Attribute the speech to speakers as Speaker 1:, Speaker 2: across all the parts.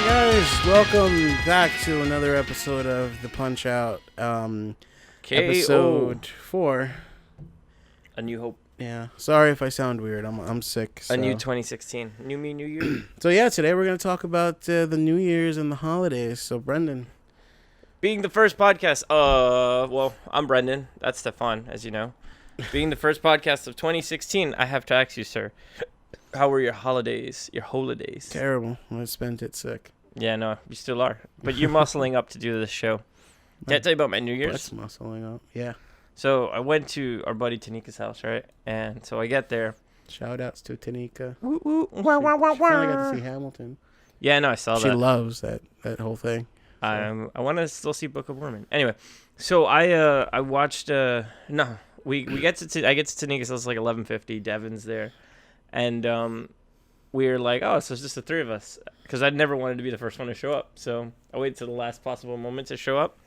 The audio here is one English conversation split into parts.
Speaker 1: guys, welcome back to another episode of the Punch Out. Episode 4.
Speaker 2: A New Hope.
Speaker 1: Yeah, sorry if I sound weird. I'm sick. So.
Speaker 2: A new 2016. New me, new year.
Speaker 1: So yeah, today we're gonna talk about the New Year's and the holidays. So Brendan,
Speaker 2: Being the first podcast. Well, I'm Brendan. That's Stefan, as you know. Being the first podcast of 2016, I have to ask you, sir, how were your holidays? Your holidays?
Speaker 1: terrible. I spent it sick.
Speaker 2: Yeah, no, you still are. But you're muscling up to do this show. Did I tell you about my New Year's?
Speaker 1: That's muscling up. Yeah.
Speaker 2: So I went to our buddy Tanika's house, right? And so I get there.
Speaker 1: Shout outs to Tanika.
Speaker 2: Woo, woo, wah, wah, wah,
Speaker 1: She finally got
Speaker 2: wah.
Speaker 1: to see Hamilton.
Speaker 2: Yeah, no, I saw
Speaker 1: She
Speaker 2: that.
Speaker 1: loves that whole thing.
Speaker 2: I want to still see Book of Mormon. Anyway, so I watched no, we get to I get to Tanika's house like 11:50. Devin's there, and we were like, oh, so it's just the three of us, because I'd never wanted to be the first one to show up. So I waited till the last possible moment to show up.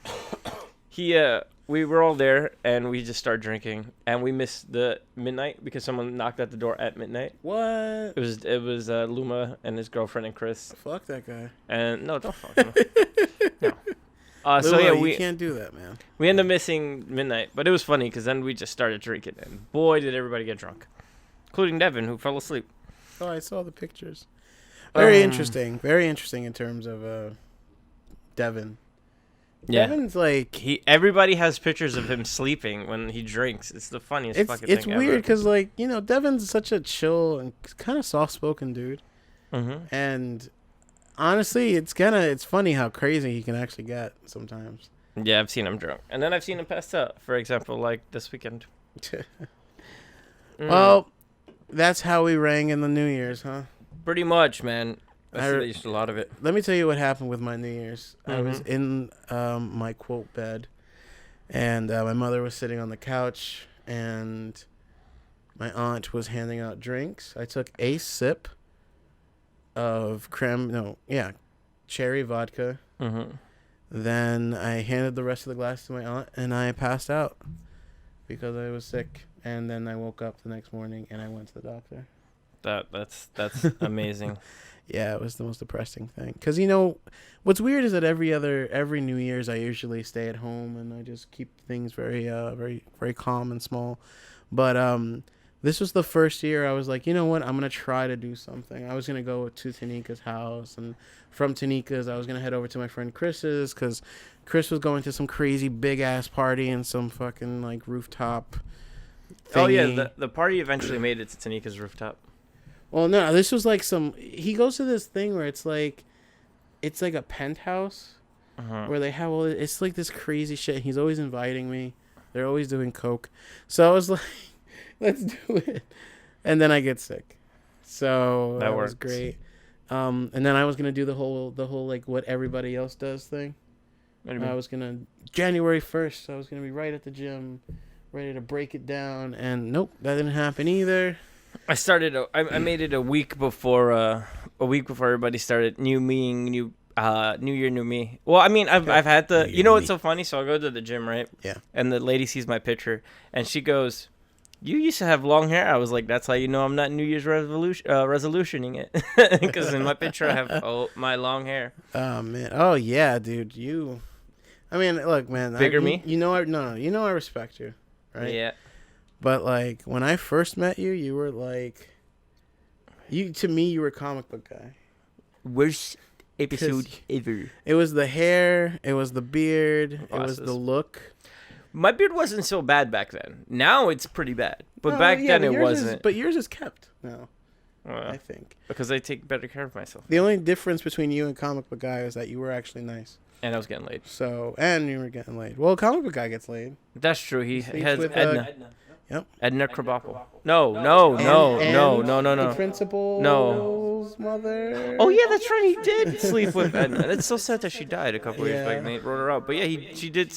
Speaker 2: We were all there, and we just started drinking, and we missed the midnight because someone knocked at the door at midnight.
Speaker 1: What?
Speaker 2: It was Luma and his girlfriend and Chris.
Speaker 1: Fuck that guy.
Speaker 2: And no, don't fuck him. No. So
Speaker 1: Lula,
Speaker 2: yeah,
Speaker 1: you
Speaker 2: we
Speaker 1: can't do that, man.
Speaker 2: We ended up missing midnight, but it was funny because then we just started drinking, and boy, did everybody get drunk, including Devin, who fell asleep.
Speaker 1: Oh, I saw the pictures. Very interesting. Very interesting in terms of Devin.
Speaker 2: Yeah,
Speaker 1: Devin's like
Speaker 2: everybody has pictures of him sleeping when he drinks. It's the funniest fucking
Speaker 1: it's
Speaker 2: thing
Speaker 1: weird because Devin's such a chill and kind of soft spoken dude, and honestly, it's funny how crazy he can actually get sometimes.
Speaker 2: Yeah, I've seen him drunk, and then I've seen him passed out. For example, like this weekend.
Speaker 1: Well, that's how we rang in the New Year's, huh?
Speaker 2: Pretty much, man. I used a lot of it.
Speaker 1: Let me tell you what happened with my New Year's. I was
Speaker 2: Mm-hmm.
Speaker 1: in my quote bed, and my mother was sitting on the couch, and my aunt was handing out drinks. I took a sip of cherry vodka.
Speaker 2: Mm-hmm.
Speaker 1: Then I handed the rest of the glass to my aunt, and I passed out because I was sick. And then I woke up the next morning, and I went to the doctor.
Speaker 2: That's amazing.
Speaker 1: Yeah, it was the most depressing thing. Because, what's weird is that every New Year's I usually stay at home and I just keep things very, very, very calm and small. But this was the first year I was like, you know what? I'm going to try to do something. I was going to go to Tanika's house. And from Tanika's, I was going to head over to my friend Chris's because Chris was going to some crazy big-ass party in some fucking, rooftop thingy.
Speaker 2: Oh, yeah, the party eventually made it to Tanika's rooftop.
Speaker 1: Well, no, this was he goes to this thing where it's like a penthouse where they have it's like this crazy shit. He's always inviting me. They're always doing coke. So I was like, let's do it. And then I get sick. So that was great. And then I was going to do the whole like what everybody else does thing.
Speaker 2: What do you mean?
Speaker 1: I was going to January 1st, I was going to be right at the gym, ready to break it down, and nope, that didn't happen either.
Speaker 2: I made it a week before everybody started. New year, new me. Well, I mean, I've had the. You know what's so funny? So I'll go to the gym, right?
Speaker 1: Yeah.
Speaker 2: And the lady sees my picture, and she goes, "You used to have long hair." I was like, "That's how you know I'm not New Year's resolutioning it," because in my picture I have my long hair.
Speaker 1: Oh man. Oh yeah, dude. I mean, look, man.
Speaker 2: Bigger me?
Speaker 1: I respect you, right?
Speaker 2: Yeah.
Speaker 1: But when I first met you, you were to me, you were a comic book guy.
Speaker 2: Worst episode ever.
Speaker 1: It was the hair, it was the beard, it was the look.
Speaker 2: My beard wasn't so bad back then. Now it's pretty bad, but back then it wasn't.
Speaker 1: But yours is kept now, I think.
Speaker 2: Because I take better care of myself.
Speaker 1: The only difference between you and comic book guy is that you were actually nice.
Speaker 2: And I was getting laid.
Speaker 1: And you were getting laid. Well, comic book guy gets laid.
Speaker 2: That's true. He has
Speaker 1: with,
Speaker 2: Edna.
Speaker 1: Yep.
Speaker 2: Edna Krabappel. No.
Speaker 1: The principal's mother.
Speaker 2: Oh yeah, that's right. He did sleep with Edna. It's so sad that she died a couple years back. They wrote her up, but yeah, she did.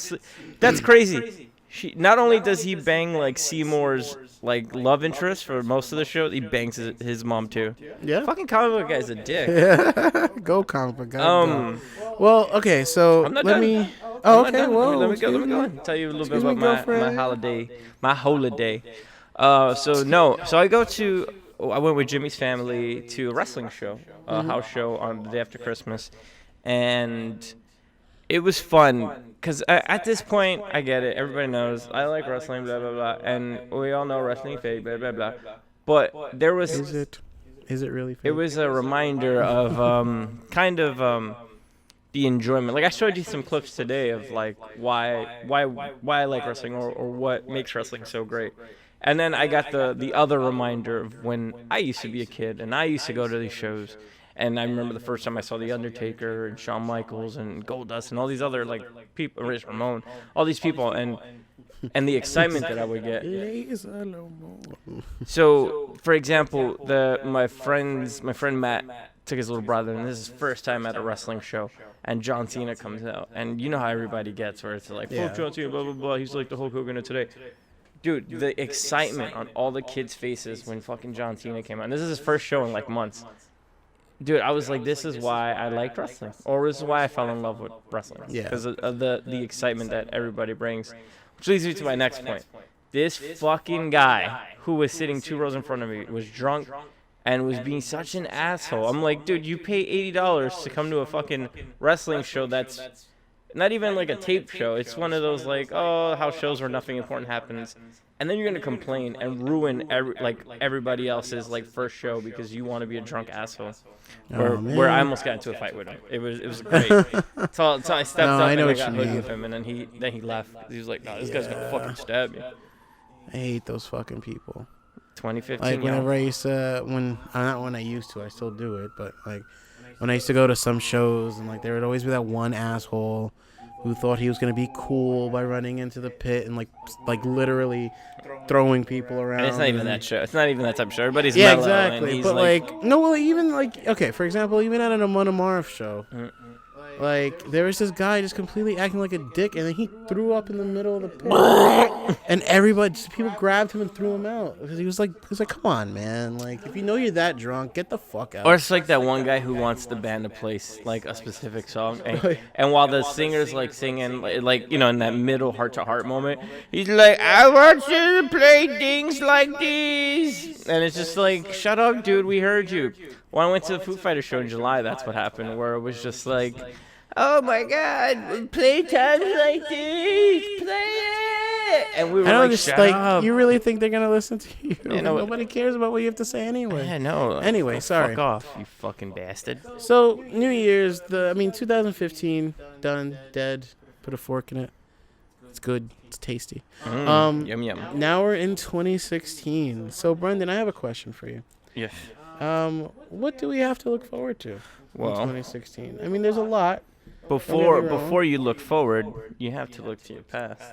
Speaker 2: That's crazy. She not only does he bang Seymour's love interest for most of the show, he bangs his mom too.
Speaker 1: Yeah.
Speaker 2: Fucking comic book guy's a dick.
Speaker 1: Go comic book guy. Well, okay, so
Speaker 2: I'm not
Speaker 1: let
Speaker 2: done.
Speaker 1: me. Oh, okay. Well,
Speaker 2: let me go. Tell you a little bit about my holiday. So I go to I went with Jimmy's family to a wrestling show, a house show on the day after Christmas, and it was fun because at this point, I get it. Everybody knows I like wrestling, blah blah blah, and we all know wrestling fake, blah blah blah. But there was
Speaker 1: Is it really? Fake?
Speaker 2: it was a reminder of kind of the enjoyment. Like I showed you some clips today of like why I like wrestling or what makes wrestling so great. And then I got the other reminder of when I used to be a kid and I used to go to these shows. And I remember the first time I saw The Undertaker and Shawn Michaels and Goldust and all these other like people, Rich Ramon, all these people, and the excitement that I would get. So, for example, my friend Matt took his little brother, and this is his first time at a wrestling show, and John Cena comes out, and you know how everybody gets, where it's like, fuck John Cena, blah blah blah, he's like the Hulk Hogan of today. Dude, the excitement on all the kids' faces when fucking John Cena came out. And this is his first show in like months. Dude, I was like, this is why I liked wrestling. Or this is why I fell in love with wrestling.
Speaker 1: Yeah.
Speaker 2: Because of the excitement that everybody brings. Which leads me to my next point. This fucking guy who was sitting 2 rows in front of me was drunk and was being such an asshole. I'm like, dude, you pay $80 to come to a fucking wrestling show that's not even like a tape show. It's one of those like, oh, house shows where nothing important happens. And then you're going to complain and ruin everybody else's like first show because you want to be a drunk asshole. Where I almost got into a fight with him. It was great. so I stepped up and I got hoodie with him, and then he left. He was like, no, this guy's going to fucking stab me.
Speaker 1: I hate those fucking people.
Speaker 2: 2015.
Speaker 1: Like whenever I used to, not when I used to, I still do it, but like when I used to go to some shows and like there would always be that one asshole who thought he was gonna be cool by running into the pit and like literally throwing people around.
Speaker 2: And it's not even that show. It's not even that type of show. Everybody's
Speaker 1: yeah,
Speaker 2: mellow,
Speaker 1: exactly.
Speaker 2: and
Speaker 1: but like no, well, even like okay, for example, even at an Amon Amarth show. Like, there was this guy just completely acting like a dick, and then he threw up in the middle of the pit. And people grabbed him and threw him out. Because he was like, come on, man. Like, if you know you're that drunk, get the fuck out.
Speaker 2: Or it's like that one guy who wants the band to play, like, a specific song. And while the singer's, like, singing, like, you know, in that middle heart-to-heart moment, he's like, I want you to play things like these. And it's just like, shut up, dude, we heard you. When I went to the Foo Fighters show in July, that's what happened, where it was just like, oh my God, play times like these, play it. And we were like, shut up.
Speaker 1: You really think they're going to listen to you?
Speaker 2: Yeah, no,
Speaker 1: nobody cares about what you have to say anyway.
Speaker 2: Yeah, no.
Speaker 1: Anyway, sorry.
Speaker 2: Fuck off, you fucking bastard.
Speaker 1: So, New Year's, 2015, done, dead, put a fork in it. It's good. It's tasty.
Speaker 2: Yum, yum.
Speaker 1: Now we're in 2016. So, Brendan, I have a question for you.
Speaker 2: Yes.
Speaker 1: What do we have to look forward to in 2016? I mean, there's a lot.
Speaker 2: Before you look forward, you have to look to your past.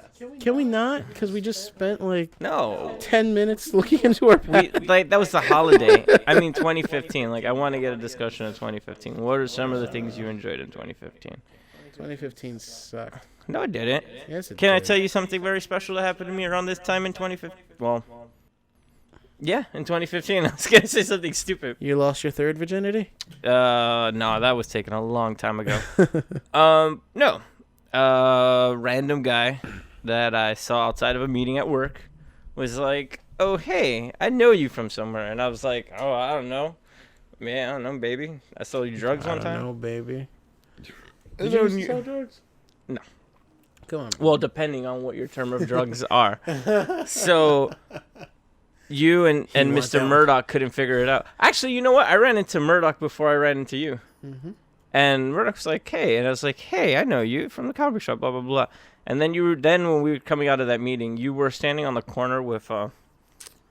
Speaker 1: Can we not? Because we just spent like 10 minutes looking into our past.
Speaker 2: That was the holiday. I mean, 2015. Like, I want to get a discussion of 2015. What are some of the things you enjoyed in 2015?
Speaker 1: 2015 sucked.
Speaker 2: No, it didn't.
Speaker 1: Yes, it
Speaker 2: Can I
Speaker 1: did.
Speaker 2: tell you something very special that happened to me around this time in 2015? Well, yeah, in 2015. I was going to say something stupid.
Speaker 1: You lost your third virginity?
Speaker 2: No, that was taken a long time ago. No. Random guy that I saw outside of a meeting at work was like, oh, hey, I know you from somewhere. And I was like, oh, I don't know. Man, I don't know, baby. I sold you drugs one time.
Speaker 1: I don't know, baby.
Speaker 2: Did
Speaker 1: you used to sell drugs?
Speaker 2: No.
Speaker 1: Come on.
Speaker 2: Well, depending on what your term of drugs are. So you and Mr. Murdoch couldn't figure it out. Actually, you know what? I ran into Murdoch before I ran into you.
Speaker 1: Mm-hmm.
Speaker 2: And Murdoch was like, hey. And I was like, hey, I know you from the comic shop, blah, blah, blah. And then when we were coming out of that meeting, you were standing on the corner with,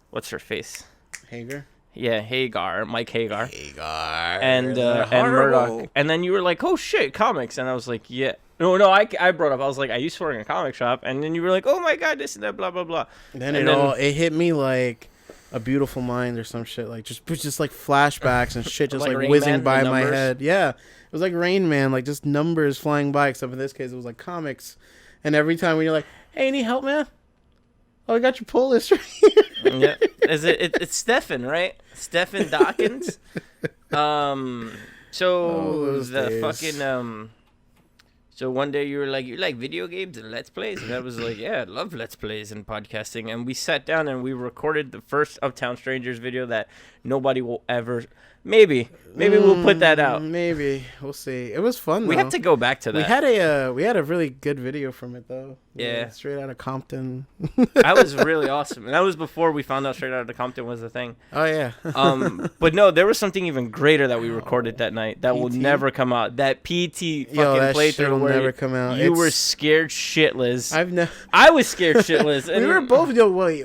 Speaker 2: what's her face?
Speaker 1: Hagar?
Speaker 2: Yeah, Hagar, Mike Hagar.
Speaker 1: Hagar.
Speaker 2: And Murdoch. And then you were like, oh, shit, comics. And I was like, yeah. No, I brought up, I was like, I used to work in a comic shop. And then you were like, oh, my God, this and that, blah, blah, blah.
Speaker 1: Then it hit me like A Beautiful Mind or some shit. Like, just like flashbacks and shit just like whizzing by my head. Yeah. It was like Rain Man, like just numbers flying by, except in this case, it was like comics. And every time when you're like, hey, any help, man? Oh, I got your pull list right here.
Speaker 2: Yeah. It's Stefan, right? Stefan Dawkins. So the
Speaker 1: days.
Speaker 2: fucking So one day you were like, you like video games and Let's Plays? And I was like, yeah, I love Let's Plays and podcasting. And we sat down and we recorded the first Uptown Strangers video that nobody will ever... Maybe we'll put that out.
Speaker 1: Maybe. We'll see. It was fun, though.
Speaker 2: We have to go back to that.
Speaker 1: We had a really good video from it, though.
Speaker 2: Yeah.
Speaker 1: Straight out of Compton.
Speaker 2: That was really awesome. And that was before we found out Straight Outta Compton was the thing.
Speaker 1: Oh, yeah.
Speaker 2: But no, there was something even greater that we recorded that night that will
Speaker 1: PT?
Speaker 2: never come out. That PT fucking
Speaker 1: that
Speaker 2: playthrough
Speaker 1: shit'll
Speaker 2: where
Speaker 1: never come out.
Speaker 2: you were scared shitless.
Speaker 1: I've
Speaker 2: I was scared shitless.
Speaker 1: We were both...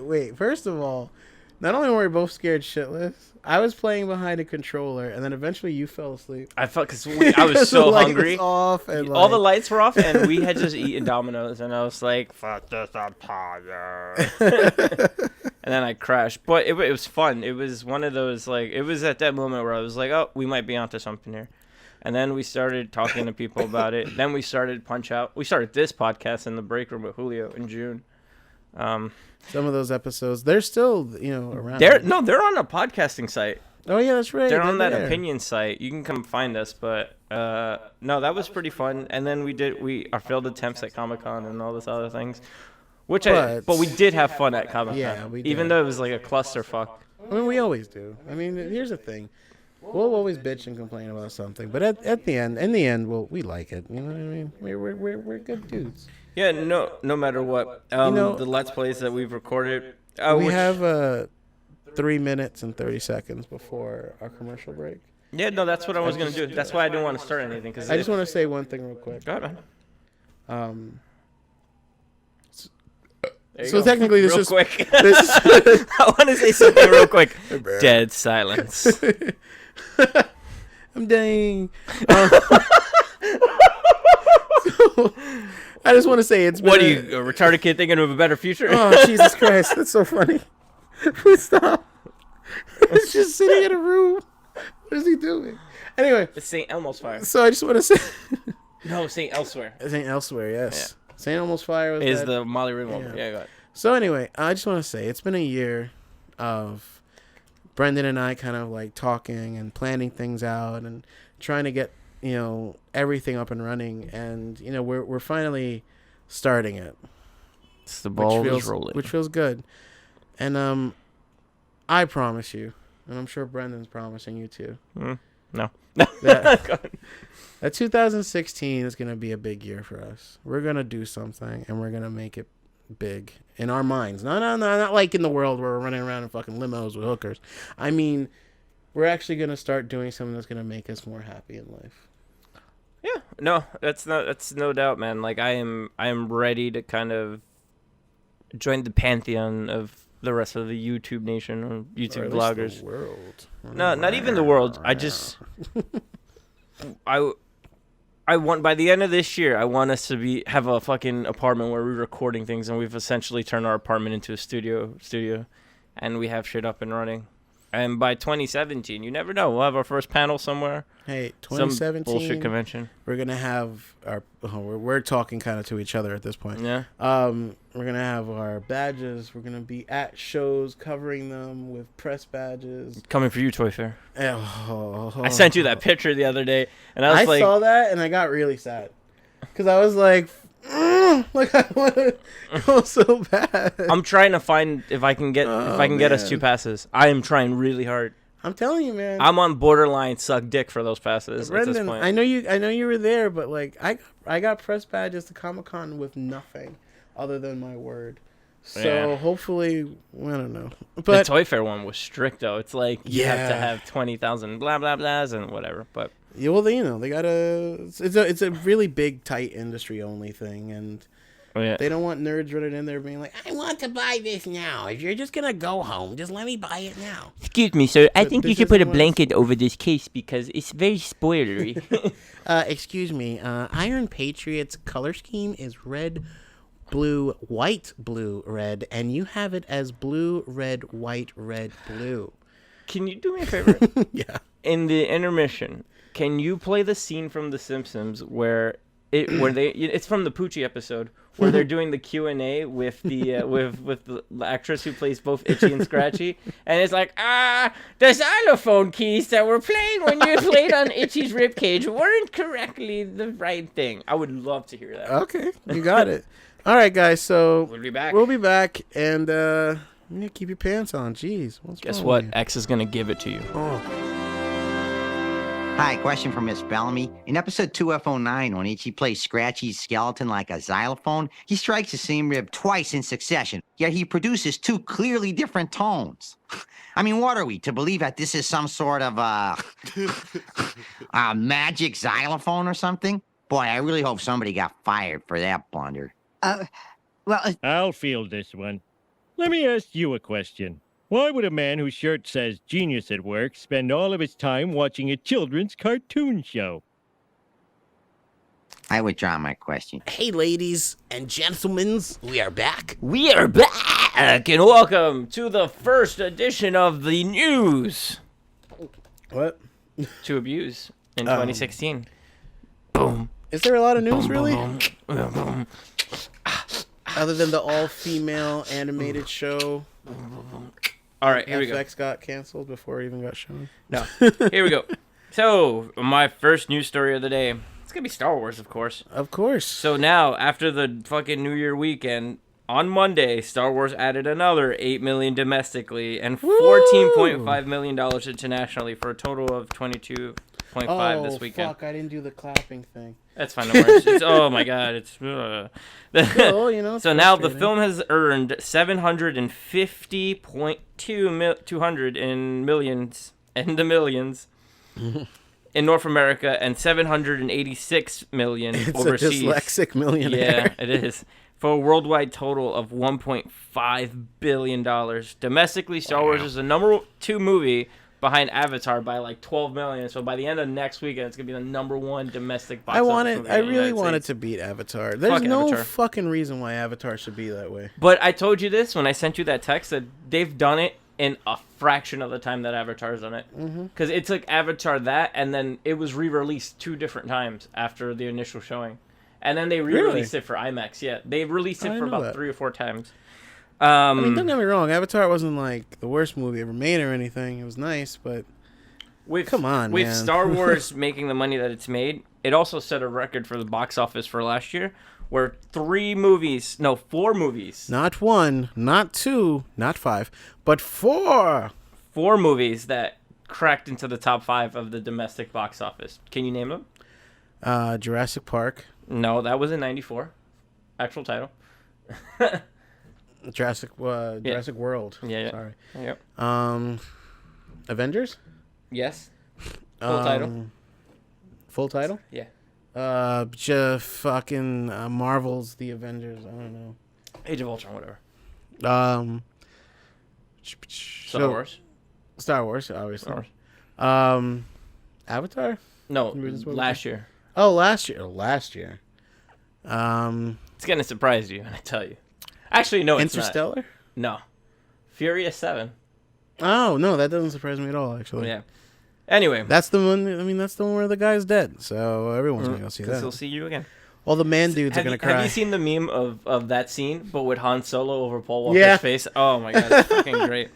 Speaker 1: Wait. First of all, not only were we both scared shitless, I was playing behind a controller, and then eventually you fell asleep.
Speaker 2: I felt because I was so
Speaker 1: The light
Speaker 2: hungry.
Speaker 1: was off and
Speaker 2: All the lights were off, and we had just eaten Domino's, and I was like, "Fuck this, I'm tired." And then I crashed, but it was fun. It was one of those it was at that moment where I was like, "Oh, we might be onto something here." And then we started talking to people about it. Then we started Punch Out. We started this podcast in the break room with Julio in June.
Speaker 1: Some of those episodes, they're still around.
Speaker 2: They're on a podcasting site.
Speaker 1: Oh yeah, that's right.
Speaker 2: They're on that
Speaker 1: there.
Speaker 2: opinion site. You can come find us, but no, that was pretty fun. And then we did our failed attempts at Comic-Con and all this other things, but we did have fun at Comic-Con.
Speaker 1: Yeah, we did.
Speaker 2: Even though it was like a clusterfuck.
Speaker 1: I mean, we always do. I mean, here's the thing. We'll always bitch and complain about something, but in the end, we like it. You know what I mean? We're good dudes.
Speaker 2: Yeah, no matter what. The Let's Plays that we've recorded.
Speaker 1: We have 3 minutes and 30 seconds before our commercial break.
Speaker 2: Yeah, no, that's what I was gonna do. That's why I didn't want to start anything.
Speaker 1: I just want to say one thing real quick.
Speaker 2: Go ahead, man.
Speaker 1: So technically, this
Speaker 2: real
Speaker 1: is
Speaker 2: quick.
Speaker 1: This
Speaker 2: I want to say something real quick. Dead silence.
Speaker 1: I'm dying. I just want to say it's been
Speaker 2: What are you, a retarded kid thinking of a better future?
Speaker 1: Oh, Jesus Christ. That's so funny. Please stop. He's just sitting in a room. What is he doing? Anyway.
Speaker 2: It's St. Elmo's Fire.
Speaker 1: So I just want to say.
Speaker 2: No, St. Elsewhere.
Speaker 1: St. Elsewhere, yes. Yeah. St. Elmo's Fire was
Speaker 2: is
Speaker 1: that?
Speaker 2: the Molly Ring one. Yeah, go ahead.
Speaker 1: So anyway, I just want to say it's been a year of Brendan and I kind of like talking and planning things out and trying to get, everything up and running. And, we're finally starting it.
Speaker 2: It's the ball is rolling.
Speaker 1: Which feels good. And I promise you, and I'm sure Brendan's promising you too.
Speaker 2: No.
Speaker 1: That 2016 is going to be a big year for us. We're going to do something, and we're going to make it big in our minds. Not like in the world where we're running around in fucking limos with hookers. I mean, we're actually going to start doing something that's going to make us more happy in life.
Speaker 2: Yeah. No, that's no doubt, man. Like I am ready to kind of join the pantheon of the rest of the YouTube nation or YouTube bloggers.
Speaker 1: The world.
Speaker 2: No, not even the world. I want by the end of this year, I want us to have a fucking apartment where we're recording things, and we've essentially turned our apartment into a studio, and we have shit up and running. And by 2017, you never know, we'll have our first panel somewhere.
Speaker 1: Hey, 2017
Speaker 2: some bullshit convention.
Speaker 1: We're gonna have our. We're talking kind of to each other at this point.
Speaker 2: Yeah.
Speaker 1: We're gonna have our badges. We're gonna be at shows covering them with press badges.
Speaker 2: Coming for you, Toy Fair.
Speaker 1: I
Speaker 2: sent you that picture the other day, and I was
Speaker 1: I saw that and I got really sad because I was like, like I want to go so bad.
Speaker 2: I'm trying to find if I can get us 2 passes. I am trying really hard.
Speaker 1: I'm telling you, man.
Speaker 2: I'm on borderline suck dick for those passes
Speaker 1: Brendan,
Speaker 2: at this point.
Speaker 1: I know you were there, but like I got press badges to Comic-Con with nothing other than my word. So hopefully, I don't know. But
Speaker 2: the Toy Fair one was strict though. It's like you have to have 20,000 blah blah blahs and whatever. But
Speaker 1: yeah, well, they got it's a really big tight industry only thing, and they don't want nerds running in there being like, I want to buy this now. If you're just gonna go home, just let me buy it now.
Speaker 2: Excuse me, sir. I think you should put a blanket over this case because it's very spoilery.
Speaker 1: Excuse me. Iron Patriot's color scheme is red, blue, white, blue, red, and you have it as blue, red, white, red, blue.
Speaker 2: Can you do me a favor?
Speaker 1: Yeah.
Speaker 2: In the intermission, can you play the scene from The Simpsons where it's from the Poochie episode where they're doing the Q&A with the with the actress who plays both Itchy and Scratchy, and it's like, the xylophone keys that were playing when you played on Itchy's ribcage weren't correctly the right thing. I would love to hear that.
Speaker 1: Okay, you got it. All right, guys. So
Speaker 2: We'll be back.
Speaker 1: We'll be back, and keep your pants on. Jeez,
Speaker 2: Guess
Speaker 1: wrong
Speaker 2: what?
Speaker 1: with
Speaker 2: X is gonna give it to you.
Speaker 1: you? Oh.
Speaker 3: Hi, question from Miss Bellamy. In episode 2F09, when Itchy plays Scratchy's skeleton like a xylophone, he strikes the same rib twice in succession, yet he produces two clearly different tones. I mean, what are we, to believe that this is some sort of, a magic xylophone or something? Boy, I really hope somebody got fired for that blunder.
Speaker 4: I'll field this one. Let me ask you a question. Why would a man whose shirt says genius at work spend all of his time watching a children's cartoon show?
Speaker 3: I withdraw my question.
Speaker 1: Hey, ladies and gentlemen, we are back.
Speaker 2: We are back, and welcome to the first edition of the news
Speaker 1: What?
Speaker 2: to abuse in 2016. Boom.
Speaker 1: Is there a lot of news, really?
Speaker 2: Boom.
Speaker 1: Other than the all-female animated show,
Speaker 2: All right, here we go.
Speaker 1: FX got canceled before it even got shown.
Speaker 2: No, here we go. So, my first news story of the day. It's gonna be Star Wars, of course.
Speaker 1: Of course.
Speaker 2: So now, after the fucking New Year weekend, on Monday, Star Wars added another $8 million domestically and $14.5 million internationally for a total of $22.5 this weekend.
Speaker 1: Fuck! I didn't do the clapping thing.
Speaker 2: That's fine, no worries. Oh my god, it's.
Speaker 1: Cool, you know. it's
Speaker 2: So now the
Speaker 1: frustrating.
Speaker 2: film has earned $750.200 in millions in the millions in North America and $786 million
Speaker 1: It's
Speaker 2: overseas.
Speaker 1: a dyslexic millionaire.
Speaker 2: Yeah, it is. For a worldwide total of $1.5 billion. Domestically, Star Wars is the number 2 movie behind Avatar by like 12 million. So by the end of next weekend, it's gonna be the number 1 domestic box office movie
Speaker 1: I
Speaker 2: in the
Speaker 1: really
Speaker 2: United
Speaker 1: wanted
Speaker 2: States.
Speaker 1: to beat Avatar. There's
Speaker 2: Fuck
Speaker 1: no
Speaker 2: Avatar.
Speaker 1: fucking reason why Avatar should be that way.
Speaker 2: But I told you this when I sent you that text that they've done it in a fraction of the time that Avatar's done it. Because it took Avatar that, and then it was re-released 2 different times after the initial showing. And then they re-released it for IMAX, yeah. They released
Speaker 1: I
Speaker 2: it for
Speaker 1: didn't know
Speaker 2: about
Speaker 1: that.
Speaker 2: 3 or 4 times.
Speaker 1: I mean, don't get me wrong. Avatar wasn't like the worst movie ever made or anything. It was nice, but come on,
Speaker 2: with
Speaker 1: man.
Speaker 2: Star Wars making the money that it's made, it also set a record for the box office for last year, where 4 movies,
Speaker 1: not 1, not 2, not 5, but 4.
Speaker 2: 4 movies that cracked into the top 5 of the domestic box office. Can you name them?
Speaker 1: Jurassic Park,
Speaker 2: No, that was in '94. Actual title.
Speaker 1: Jurassic World.
Speaker 2: Yeah.
Speaker 1: Sorry.
Speaker 2: Yep.
Speaker 1: Avengers.
Speaker 2: Yes. Full title.
Speaker 1: Full title.
Speaker 2: Yeah.
Speaker 1: Marvel's The Avengers. I don't know.
Speaker 2: Age of Ultron, whatever.
Speaker 1: Star
Speaker 2: Wars.
Speaker 1: Star Wars, obviously.
Speaker 2: Star Wars.
Speaker 1: Avatar.
Speaker 2: No,
Speaker 1: Read this one
Speaker 2: last year.
Speaker 1: Oh, last year.
Speaker 2: It's gonna surprise you, I tell you. Actually, no, it's
Speaker 1: Interstellar.
Speaker 2: not. No. Furious 7.
Speaker 1: Oh no, that doesn't surprise me at all. Actually.
Speaker 2: Yeah. Anyway.
Speaker 1: That's the one. I mean, that's the one where the guy's dead. So everyone's gonna go see
Speaker 2: Because
Speaker 1: that.
Speaker 2: he'll see you again.
Speaker 1: All the man dudes are gonna cry.
Speaker 2: Have you seen the meme of that scene, but with Han Solo over Paul Walker's
Speaker 1: Yeah.
Speaker 2: face? Oh my god, it's fucking great.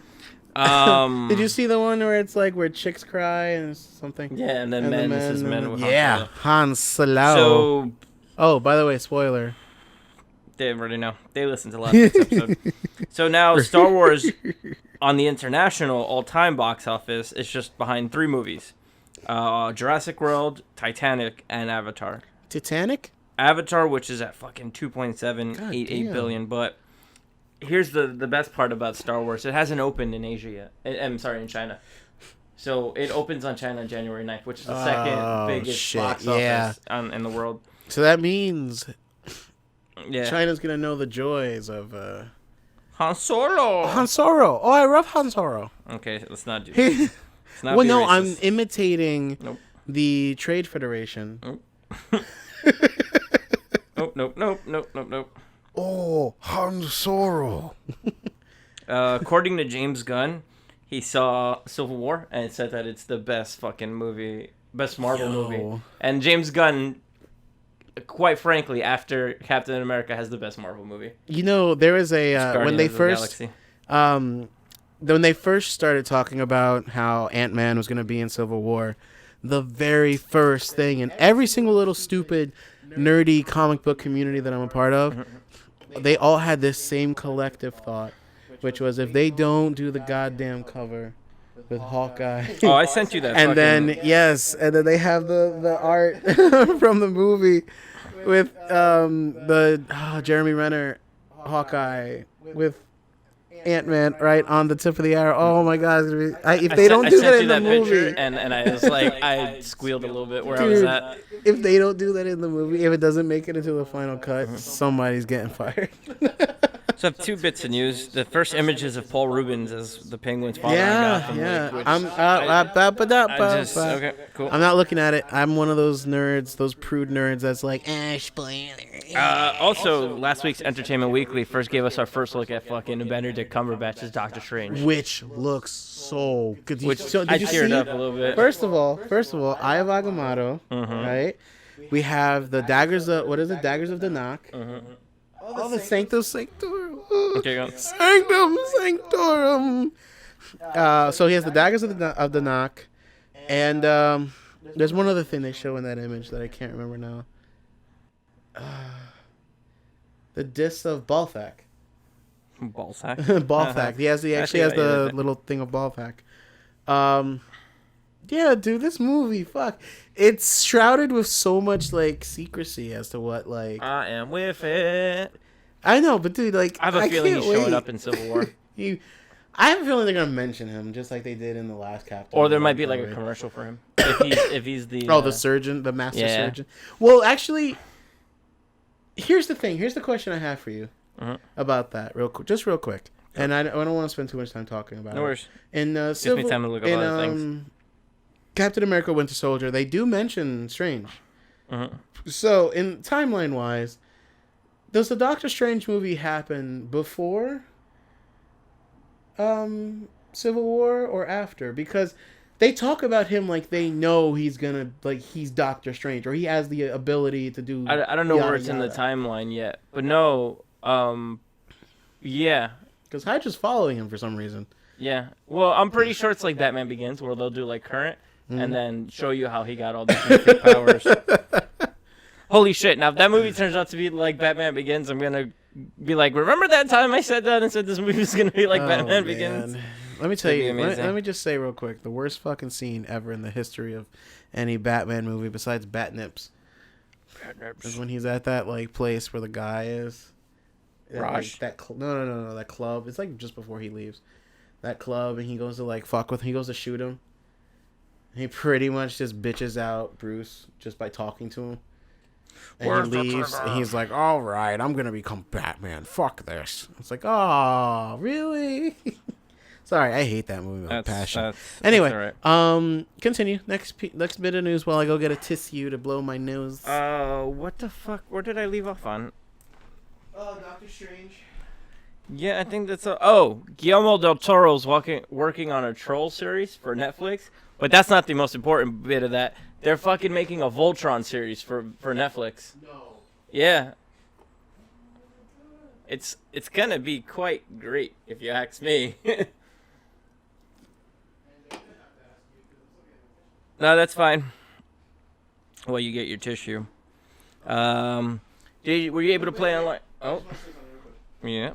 Speaker 1: Did you see the one where it's like where chicks cry and something?
Speaker 2: Yeah, and then
Speaker 1: And the
Speaker 2: men, this
Speaker 1: men
Speaker 2: is
Speaker 1: and
Speaker 2: men
Speaker 1: the-
Speaker 2: with
Speaker 1: yeah, Han Solo.
Speaker 2: So
Speaker 1: Oh, by the way, spoiler.
Speaker 2: they already know. They listened to last week's episode. So now Star Wars on the international all-time box office is just behind 3 movies. Jurassic World, Titanic, and Avatar.
Speaker 1: Titanic.
Speaker 2: Avatar, which is at fucking
Speaker 1: God
Speaker 2: 2.788
Speaker 1: damn.
Speaker 2: billion, but here's the best part about Star Wars. It hasn't opened in Asia yet. I'm sorry, in China. So it opens on China on January 9th, which is the second biggest
Speaker 1: shit,
Speaker 2: box
Speaker 1: yeah.
Speaker 2: office in the world.
Speaker 1: So that means
Speaker 2: Yeah.
Speaker 1: China's gonna know the joys of
Speaker 2: Han Solo.
Speaker 1: Han Solo. Oh, I love Han Solo.
Speaker 2: Okay, let's not do that.
Speaker 1: well,
Speaker 2: Let's not be
Speaker 1: no,
Speaker 2: racist.
Speaker 1: I'm imitating
Speaker 2: Nope.
Speaker 1: the Trade Federation.
Speaker 2: Nope.
Speaker 1: Oh, Han Solo.
Speaker 2: According to James Gunn, he saw Civil War and said that it's the best fucking movie, best Marvel movie. And James Gunn quite frankly, after Captain America, has the best Marvel movie.
Speaker 1: You know, there was a when
Speaker 2: Guardians
Speaker 1: they
Speaker 2: of the
Speaker 1: first
Speaker 2: Galaxy.
Speaker 1: when they first started talking about how Ant-Man was going to be in Civil War, the very first thing in every single little stupid nerdy comic book community that I'm a part of, they all had this same collective thought, which was if they don't do the goddamn cover with Hawkeye.
Speaker 2: Oh, I sent you that.
Speaker 1: And
Speaker 2: fucking-
Speaker 1: then they have the art from the movie with Jeremy Renner Hawkeye with Ant-Man right on the tip of the arrow. Oh my god, it's gonna be, if they don't do
Speaker 2: I sent
Speaker 1: that
Speaker 2: you
Speaker 1: in the
Speaker 2: that picture,
Speaker 1: movie,
Speaker 2: and I was like, I squealed a little bit where I was
Speaker 1: dude,
Speaker 2: at.
Speaker 1: if they don't do that in the movie, if it doesn't make it into the final cut, somebody's getting fired.
Speaker 2: So I have two bits of news. The first images of Paul Rubens as the Penguin's father.
Speaker 1: Yeah.
Speaker 2: Okay, cool.
Speaker 1: I'm not looking at it. I'm one of those nerds, those prude nerds that's like, spoiler.
Speaker 2: Also, last week's Entertainment Weekly first gave us our first look at fucking Benedict Cumberbatch's Doctor Strange.
Speaker 1: Which looks so good.
Speaker 2: Which
Speaker 1: Did
Speaker 2: I
Speaker 1: you
Speaker 2: teared
Speaker 1: see?
Speaker 2: up a little bit.
Speaker 1: First of all, Eye of Agamotto, right? We have the daggers of Daggers of the Knock. Oh, the Sanctum Sanctorum.
Speaker 2: Okay, go.
Speaker 1: Sanctum Sanctorum. So he has the daggers of the Knock, and there's one other thing they show in that image that I can't remember now. The disc of Balthak.
Speaker 2: Ballsack.
Speaker 1: Balthak. He actually has
Speaker 2: what you
Speaker 1: the
Speaker 2: did.
Speaker 1: little thing of Balthak. Yeah, dude, this movie, fuck, it's shrouded with so much like secrecy as to what like.
Speaker 2: I am with it.
Speaker 1: I know, but dude, like,
Speaker 2: I have a feeling
Speaker 1: can't
Speaker 2: he's showing
Speaker 1: wait.
Speaker 2: up in Civil War.
Speaker 1: I have a feeling they're gonna mention him just like they did in the last Captain.
Speaker 2: Or there might be
Speaker 1: America
Speaker 2: like a
Speaker 1: movie.
Speaker 2: commercial for him. If he's the
Speaker 1: the surgeon, the master
Speaker 2: yeah.
Speaker 1: surgeon. Well, actually, here's the thing. Here's the question I have for you about that, real quick. And I don't want to spend too much time talking about
Speaker 2: No
Speaker 1: it.
Speaker 2: worries.
Speaker 1: In
Speaker 2: Gives me time to look up other things.
Speaker 1: Captain America: Winter Soldier, they do mention Strange. So, in timeline wise, does the Doctor Strange movie happen before Civil War or after? Because they talk about him like they know he's Doctor Strange, or he has the ability to do.
Speaker 2: I don't know
Speaker 1: yada,
Speaker 2: where it's in the
Speaker 1: yada.
Speaker 2: timeline yet, but no, yeah,
Speaker 1: Because Hydra's following him for some reason.
Speaker 2: yeah. Well, I'm pretty sure it's like Batman Begins, where they'll do like current, and then show you how he got all these mythic powers. Holy shit! Now, if that movie turns out to be like Batman Begins, I'm gonna be like, remember that time I said that and said this movie was gonna be like Batman Begins?
Speaker 1: Let me tell
Speaker 2: That'd be
Speaker 1: you.
Speaker 2: amazing.
Speaker 1: Let me just say real quick: the worst fucking scene ever in the history of any Batman movie, besides Batnips, is when he's at that like place where the guy is.
Speaker 2: Raj?
Speaker 1: No, that club. It's like just before he leaves. That club, and he goes to like fuck with. He goes to shoot him. He pretty much just bitches out Bruce just by talking to him. And
Speaker 2: Where's
Speaker 1: he
Speaker 2: the
Speaker 1: leaves,
Speaker 2: trigger?
Speaker 1: and he's like, "All right, I'm gonna become Batman. Fuck this." It's like, "Oh, really?" Sorry, I hate that movie with passion. Anyway,
Speaker 2: all right.
Speaker 1: Continue. Next bit of news while I go get a tissue to blow my nose.
Speaker 2: What the fuck? Where did I leave off on?
Speaker 1: Oh, Doctor Strange.
Speaker 2: Yeah, I think that's Guillermo del Toro's working on a Troll series for Netflix, but that's not the most important bit of that. They're fucking making a Voltron series for Netflix.
Speaker 1: No.
Speaker 2: Yeah. It's gonna be quite great if you ask me. No, that's fine. Well, you get your tissue. Were you able to play online? Oh, yeah.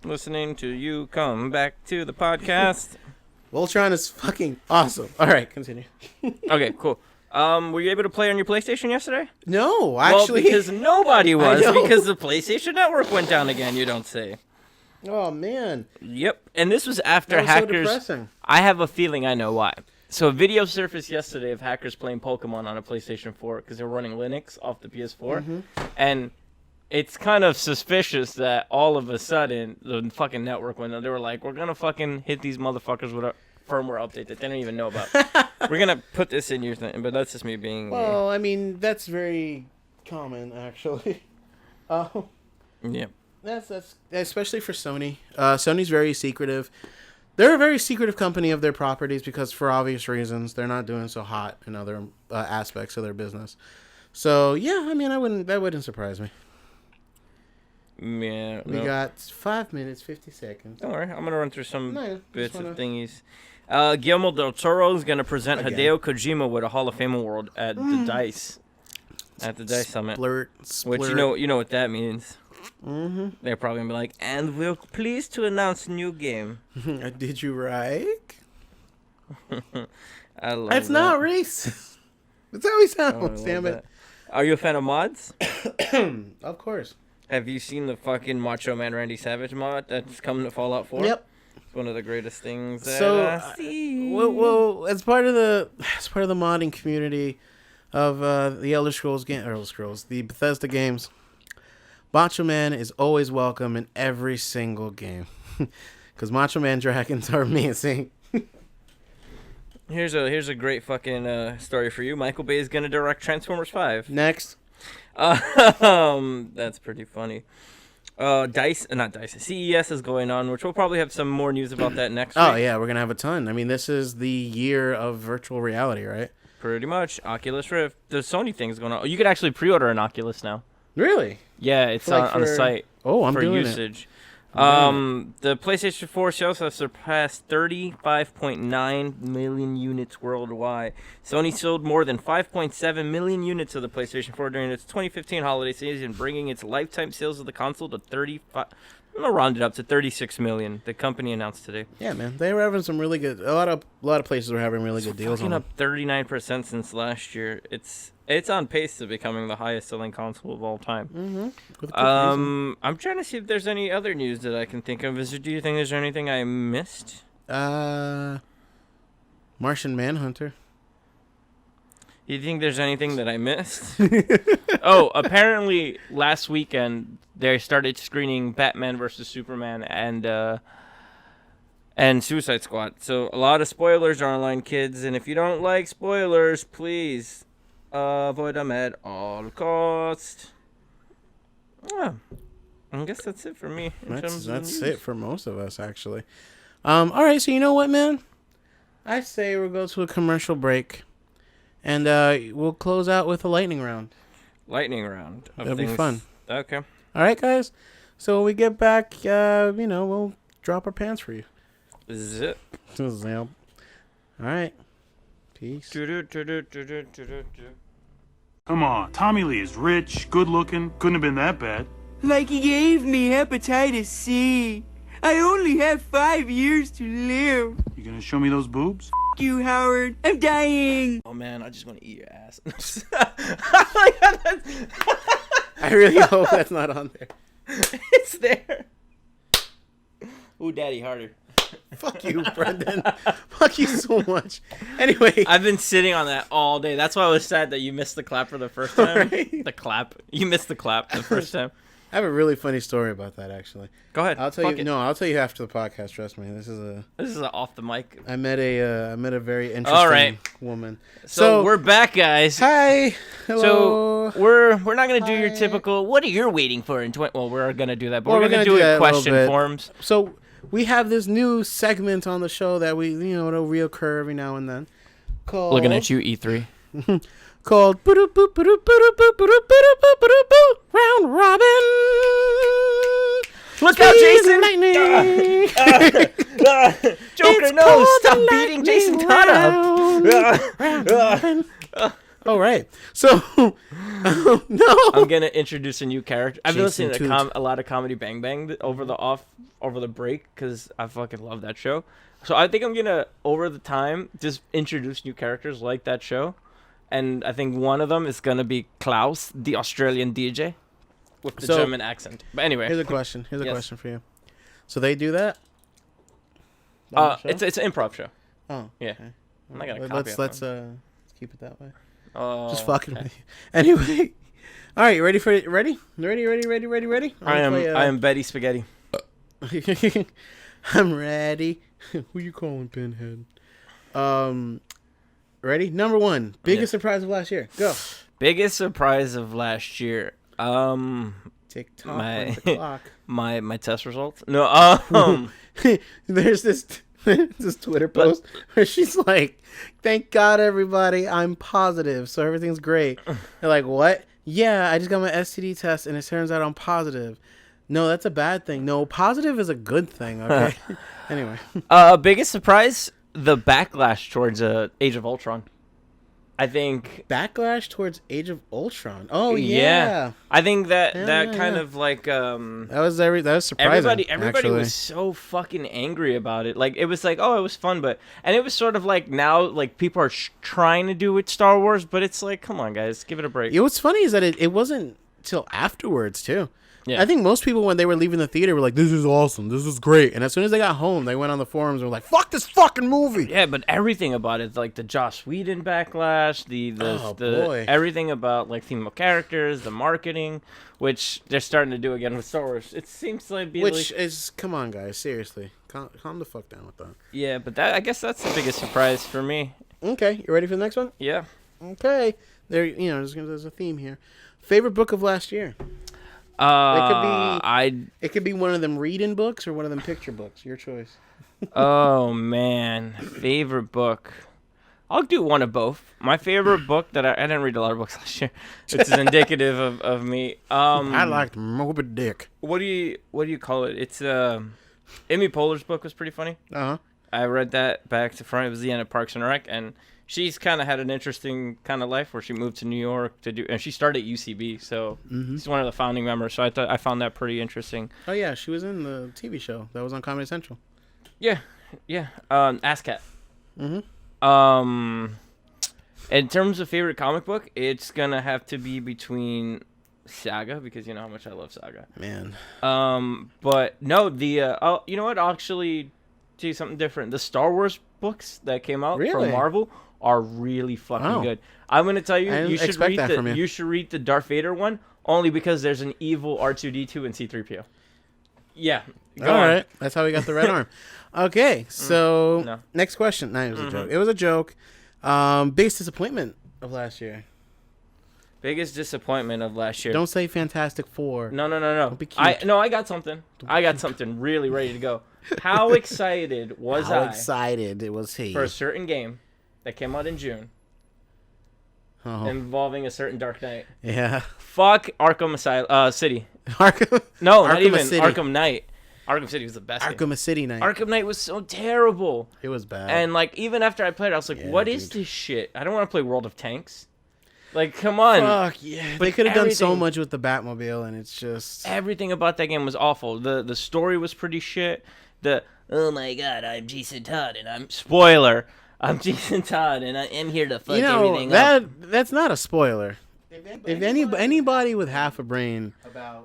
Speaker 2: Listening to you come back to the podcast.
Speaker 1: Voltron is fucking awesome. All right, continue.
Speaker 2: Okay, cool. Were you able to play on your PlayStation yesterday?
Speaker 1: No, actually.
Speaker 2: Well, because nobody was,
Speaker 1: know.
Speaker 2: because the PlayStation Network went down again, you don't say.
Speaker 1: Oh, man.
Speaker 2: Yep, and this was after
Speaker 1: That was so
Speaker 2: hackers...
Speaker 1: depressing.
Speaker 2: I have a feeling I know why. So a video surfaced yesterday of hackers playing Pokemon on a PlayStation 4 because they're running Linux off the PS4. And it's kind of suspicious that all of a sudden the fucking network went down. They were like, we're going to fucking hit these motherfuckers with a firmware update that they don't even know about. We're going to put this in your thing, but that's just me being...
Speaker 1: Well, I mean, that's very common, actually. Oh.
Speaker 2: Yeah.
Speaker 1: That's especially for Sony. Sony's very secretive. They're a very secretive company of their properties because, for obvious reasons, they're not doing so hot in other aspects of their business. So yeah, I mean, that wouldn't surprise me.
Speaker 2: Yeah.
Speaker 1: We
Speaker 2: no.
Speaker 1: got 5 minutes 50 seconds.
Speaker 2: Don't worry, I'm gonna run through some
Speaker 1: No,
Speaker 2: bits
Speaker 1: just
Speaker 2: of
Speaker 1: wanna-
Speaker 2: thingies. Guillermo del Toro is gonna present
Speaker 1: Again.
Speaker 2: Hideo Kojima with a Hall of Fame award at the Dice Summit. Which you know what that means.
Speaker 1: Mm-hmm.
Speaker 2: They're probably gonna be like, and we're pleased to announce a new game.
Speaker 1: Did you write?
Speaker 2: I love
Speaker 1: That's
Speaker 2: that.
Speaker 1: not racist. That's how he
Speaker 2: Oh, I
Speaker 1: sounds.
Speaker 2: love
Speaker 1: Damn it.
Speaker 2: that. Are you a fan of mods?
Speaker 1: Of course.
Speaker 2: Have you seen the fucking Macho Man Randy Savage mod that's coming to Fallout 4?
Speaker 1: Yep.
Speaker 2: It's one of the greatest things that
Speaker 1: So,
Speaker 2: I see.
Speaker 1: well, as part of the modding community of the the Bethesda games, Macho Man is always welcome in every single game, because Macho Man dragons are amazing.
Speaker 2: Here's a great fucking story for you. Michael Bay is gonna direct Transformers 5.
Speaker 1: Next,
Speaker 2: That's pretty funny. CES is going on, which we'll probably have some more news about that next week.
Speaker 1: oh yeah, we're gonna have a ton. I mean, this is the year of virtual reality, right?
Speaker 2: Pretty much. Oculus Rift. The Sony thing's going on. You could actually pre-order an Oculus now.
Speaker 1: Really?
Speaker 2: Yeah, it's
Speaker 1: Like
Speaker 2: on the
Speaker 1: for-
Speaker 2: site
Speaker 1: Oh, I'm
Speaker 2: for
Speaker 1: doing
Speaker 2: usage.
Speaker 1: I'm
Speaker 2: The PlayStation 4 sales have surpassed 35.9 million units worldwide. Sony sold more than 5.7 million units of the PlayStation 4 during its 2015 holiday season, bringing its lifetime sales of the console to 35. I'm gonna round it up to 36 million. The company announced today.
Speaker 1: Yeah, man, they were having some really good. A lot of places were having really good deals on
Speaker 2: Fucking
Speaker 1: them.
Speaker 2: up 39% since last year. It's on pace to becoming the highest selling console of all time.
Speaker 1: Mm-hmm. With good reason.
Speaker 2: I'm trying to see if there's any other news that I can think of. Do you think there's anything I missed?
Speaker 1: Martian Manhunter.
Speaker 2: Do you think there's anything that I missed? Oh, apparently last weekend they started screening Batman vs Superman and Suicide Squad. So a lot of spoilers are online, kids. And if you don't like spoilers, please avoid them at all costs. Yeah, I guess that's it for me.
Speaker 1: That's it for most of us, actually. All right, so you know what, man? I say we'll go to a commercial break, and we'll close out with a lightning round.
Speaker 2: Lightning round.
Speaker 1: That'll be fun.
Speaker 2: Okay.
Speaker 1: All right, guys. So when we get back, we'll drop our pants for you.
Speaker 2: Zip.
Speaker 1: All right. Peace.
Speaker 5: Come on, Tommy Lee is rich, good looking, couldn't have been that bad.
Speaker 6: Like he gave me hepatitis C. I only have 5 years to live.
Speaker 5: You gonna show me those boobs?
Speaker 6: F you, Howard. I'm dying.
Speaker 2: Oh man, I just want to eat your ass.
Speaker 1: I really hope that's not on there.
Speaker 2: It's there. Ooh, daddy, harder.
Speaker 1: Fuck you, Brendan. Fuck you so much. Anyway.
Speaker 2: I've been sitting on that all day. That's why I was sad that you missed the clap for the first time.
Speaker 1: Right.
Speaker 2: The clap. You missed the clap the first time.
Speaker 1: I have a really funny story about that, actually.
Speaker 2: Go ahead.
Speaker 1: I'll tell
Speaker 2: Fuck
Speaker 1: you.
Speaker 2: it.
Speaker 1: No, I'll tell you after the podcast. Trust me. This is
Speaker 2: This is off the mic.
Speaker 1: I met a very interesting
Speaker 2: All right.
Speaker 1: woman.
Speaker 2: So we're back, guys.
Speaker 1: Hi. Hello.
Speaker 2: So we're not gonna do your
Speaker 1: Hi.
Speaker 2: typical. What are you waiting for in 20? Well, we're gonna do that, but
Speaker 1: Well,
Speaker 2: we're gonna do
Speaker 1: that
Speaker 2: it
Speaker 1: a little
Speaker 2: question
Speaker 1: bit.
Speaker 2: forms.
Speaker 1: So we have this new segment on the show that it'll reoccur every now and then. Called,
Speaker 2: Looking at you, E3.
Speaker 1: Called Round Robin.
Speaker 2: Look out,
Speaker 1: Speed
Speaker 2: Jason!
Speaker 1: Lightning.
Speaker 2: Joker,
Speaker 1: It's
Speaker 2: no!
Speaker 1: called
Speaker 2: Stop
Speaker 1: the
Speaker 2: beating Jason
Speaker 1: lightning
Speaker 2: Todd up.
Speaker 1: round. Round Robin. All right. So, no.
Speaker 2: I'm gonna introduce a new character. I've been
Speaker 1: Jason
Speaker 2: listening to
Speaker 1: Toot.
Speaker 2: a lot of Comedy Bang Bang over the break because I fucking love that show. So I think I'm gonna over the time just introduce new characters like that show, and I think one of them is gonna be Klaus, the Australian DJ, with the
Speaker 1: So-
Speaker 2: German accent. But anyway,
Speaker 1: Here's a question. Here's a
Speaker 2: Yes.
Speaker 1: question for you. So they do that? On the show?
Speaker 2: it's an improv show.
Speaker 1: Oh.
Speaker 2: Yeah.
Speaker 1: okay.
Speaker 2: I'm not gonna
Speaker 1: Let's
Speaker 2: copy it
Speaker 1: let's
Speaker 2: from
Speaker 1: let's keep it that way.
Speaker 2: Oh,
Speaker 1: Just fucking
Speaker 2: okay.
Speaker 1: with you. Anyway. All right, ready for it? Ready? Ready?
Speaker 2: I am Betty Spaghetti.
Speaker 1: I'm ready. Who you calling, Pinhead? Ready? Number one. Biggest
Speaker 2: Yeah.
Speaker 1: surprise of last year. Go.
Speaker 2: Biggest surprise of last year.
Speaker 1: TikTok
Speaker 2: My-
Speaker 1: on the clock.
Speaker 2: My test results. No.
Speaker 1: There's this this Twitter post where she's like, "Thank God, everybody, I'm positive, so everything's great." They're like, "What?" "Yeah, I just got my STD test, and it turns out I'm positive." No, that's a bad thing. No, positive is a good thing. Okay. Anyway,
Speaker 2: Biggest surprise: the backlash towards Age of Ultron. I think
Speaker 1: backlash towards Age of Ultron. Oh yeah,
Speaker 2: I think that
Speaker 1: Yeah,
Speaker 2: kind
Speaker 1: yeah.
Speaker 2: of like
Speaker 1: that was surprising.
Speaker 2: everybody
Speaker 1: actually.
Speaker 2: was so fucking angry about it. Like it was like, oh, it was fun, and it was sort of like now like people are trying to do with Star Wars, but it's like, come on, guys, give it a break.
Speaker 1: What's funny is that it wasn't till afterwards too.
Speaker 2: Yeah.
Speaker 1: I think most people when they were leaving the theater were like, "This is awesome, this is great," and as soon as they got home, they went on the forums and were like, "Fuck this fucking movie."
Speaker 2: Yeah, but everything about it, like the Joss Whedon backlash, the
Speaker 1: boy.
Speaker 2: everything about like female characters, the marketing, which they're starting to do again with Star Wars. It seems like
Speaker 1: Which is, come on, guys, seriously, calm the fuck down with that.
Speaker 2: yeah, but I guess that's the biggest surprise for me.
Speaker 1: Okay, you ready for the next one?
Speaker 2: Yeah.
Speaker 1: Okay, there's a theme here. Favorite book of last year? It could be one of them reading books or one of them picture books. Your choice.
Speaker 2: Oh man, favorite book. I'll do one of both. My favorite book that I didn't read a lot of books last year, which is indicative of me.
Speaker 1: I liked Moby Dick.
Speaker 2: What do you call it? It's Amy Poehler's book was pretty funny.
Speaker 1: Uh-huh.
Speaker 2: I read that back to front. It was the end of Parks and Rec, and she's kind of had an interesting kind of life where she moved to New York and she started at UCB, so she's one of the founding members. So I found that pretty interesting.
Speaker 1: Oh yeah, she was in the TV show that was on Comedy Central.
Speaker 2: Yeah. ASCAT.
Speaker 1: Mm-hmm.
Speaker 2: In terms of favorite comic book, it's gonna have to be between Saga, because you know how much I love Saga.
Speaker 1: Man.
Speaker 2: But no, you know what? I'll actually tell you something different. The Star Wars books that came out
Speaker 1: Really?
Speaker 2: from Marvel are really fucking
Speaker 1: Wow.
Speaker 2: good. I'm gonna tell you,
Speaker 1: I didn't
Speaker 2: you should
Speaker 1: expect
Speaker 2: read
Speaker 1: that from you.
Speaker 2: you should read the Darth Vader one only because there's an evil R2D2 and C3PO. Yeah. Go
Speaker 1: All
Speaker 2: on.
Speaker 1: right, that's how we got the red arm. Okay, so
Speaker 2: No.
Speaker 1: next question. No, it was a joke. It was a joke. Biggest disappointment of last year.
Speaker 2: Biggest disappointment of last year.
Speaker 1: Don't say Fantastic Four.
Speaker 2: No.
Speaker 1: Don't be cute.
Speaker 2: I got something. I got something really ready to go. How excited was
Speaker 1: How
Speaker 2: I
Speaker 1: excited it was he.
Speaker 2: for a certain game that came out in June
Speaker 1: Oh.
Speaker 2: involving a certain Dark Knight?
Speaker 1: Yeah.
Speaker 2: Fuck Arkham City.
Speaker 1: Arkham.
Speaker 2: No, not
Speaker 1: Arkham
Speaker 2: even
Speaker 1: City.
Speaker 2: Arkham Knight. Arkham City was the best game.
Speaker 1: Arkham City Night.
Speaker 2: Arkham Knight was so terrible.
Speaker 1: It was bad.
Speaker 2: And like even after I played it, I was like,
Speaker 1: Yeah,
Speaker 2: what is
Speaker 1: dude.
Speaker 2: this shit? I don't want to play World of Tanks. Like, come on.
Speaker 1: Fuck yeah.
Speaker 2: But
Speaker 1: They could have done so
Speaker 2: everything-
Speaker 1: much with the Batmobile, and it's just.
Speaker 2: Everything about that game was awful. The story was pretty shit. Oh my god, I'm Jason Todd and I'm I'm Jason Todd and I am here to fuck
Speaker 1: You know
Speaker 2: everything up.
Speaker 1: that's not a spoiler. If anybody with half a brain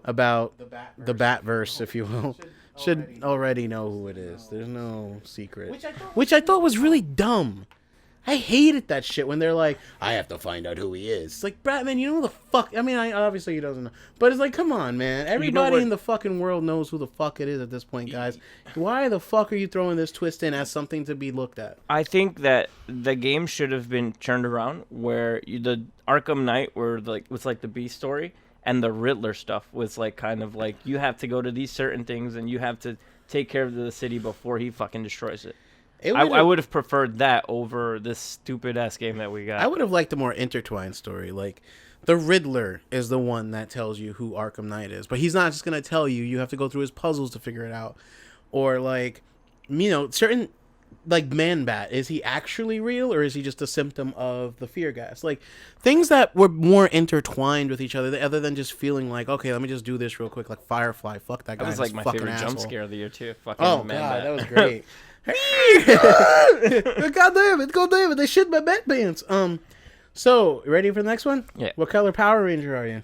Speaker 1: about the Batverse, if you will, should already know who it is. There's no secret. Which I thought was really dumb. I hated that shit when they're like, I have to find out who he is. It's like, Batman, you know who the fuck... I mean, obviously he doesn't know. But it's like, come on, man. Everybody
Speaker 2: what-
Speaker 1: in the fucking world knows who the fuck it is at this point, guys. Why the fuck are you throwing this twist in as something to be looked at?
Speaker 2: I think that the game should have been turned around where the Arkham Knight was like the B story, and the Riddler stuff was like kind of like you have to go to these certain things and you have to take care of the city before he fucking destroys it. I would have preferred that over this stupid ass game that we got.
Speaker 1: I would have liked a more intertwined story. Like, the Riddler is the one that tells you who Arkham Knight is, but he's not just gonna tell you. You have to go through his puzzles to figure it out. Or like, you know, certain like Man-Bat, is he actually real or is he just a symptom of the fear gas? Like things that were more intertwined with each other, other than just feeling like, okay, let me just do this real quick. Like Firefly, fuck that guy.
Speaker 2: That was like my
Speaker 1: fucking
Speaker 2: favorite jump
Speaker 1: asshole.
Speaker 2: scare of the year too. Fucking
Speaker 1: Oh
Speaker 2: Man-Bat.
Speaker 1: god, that was great. God damn it, they shit my bat pants. So, you ready for the next one?
Speaker 2: Yeah.
Speaker 1: What color Power Ranger are you?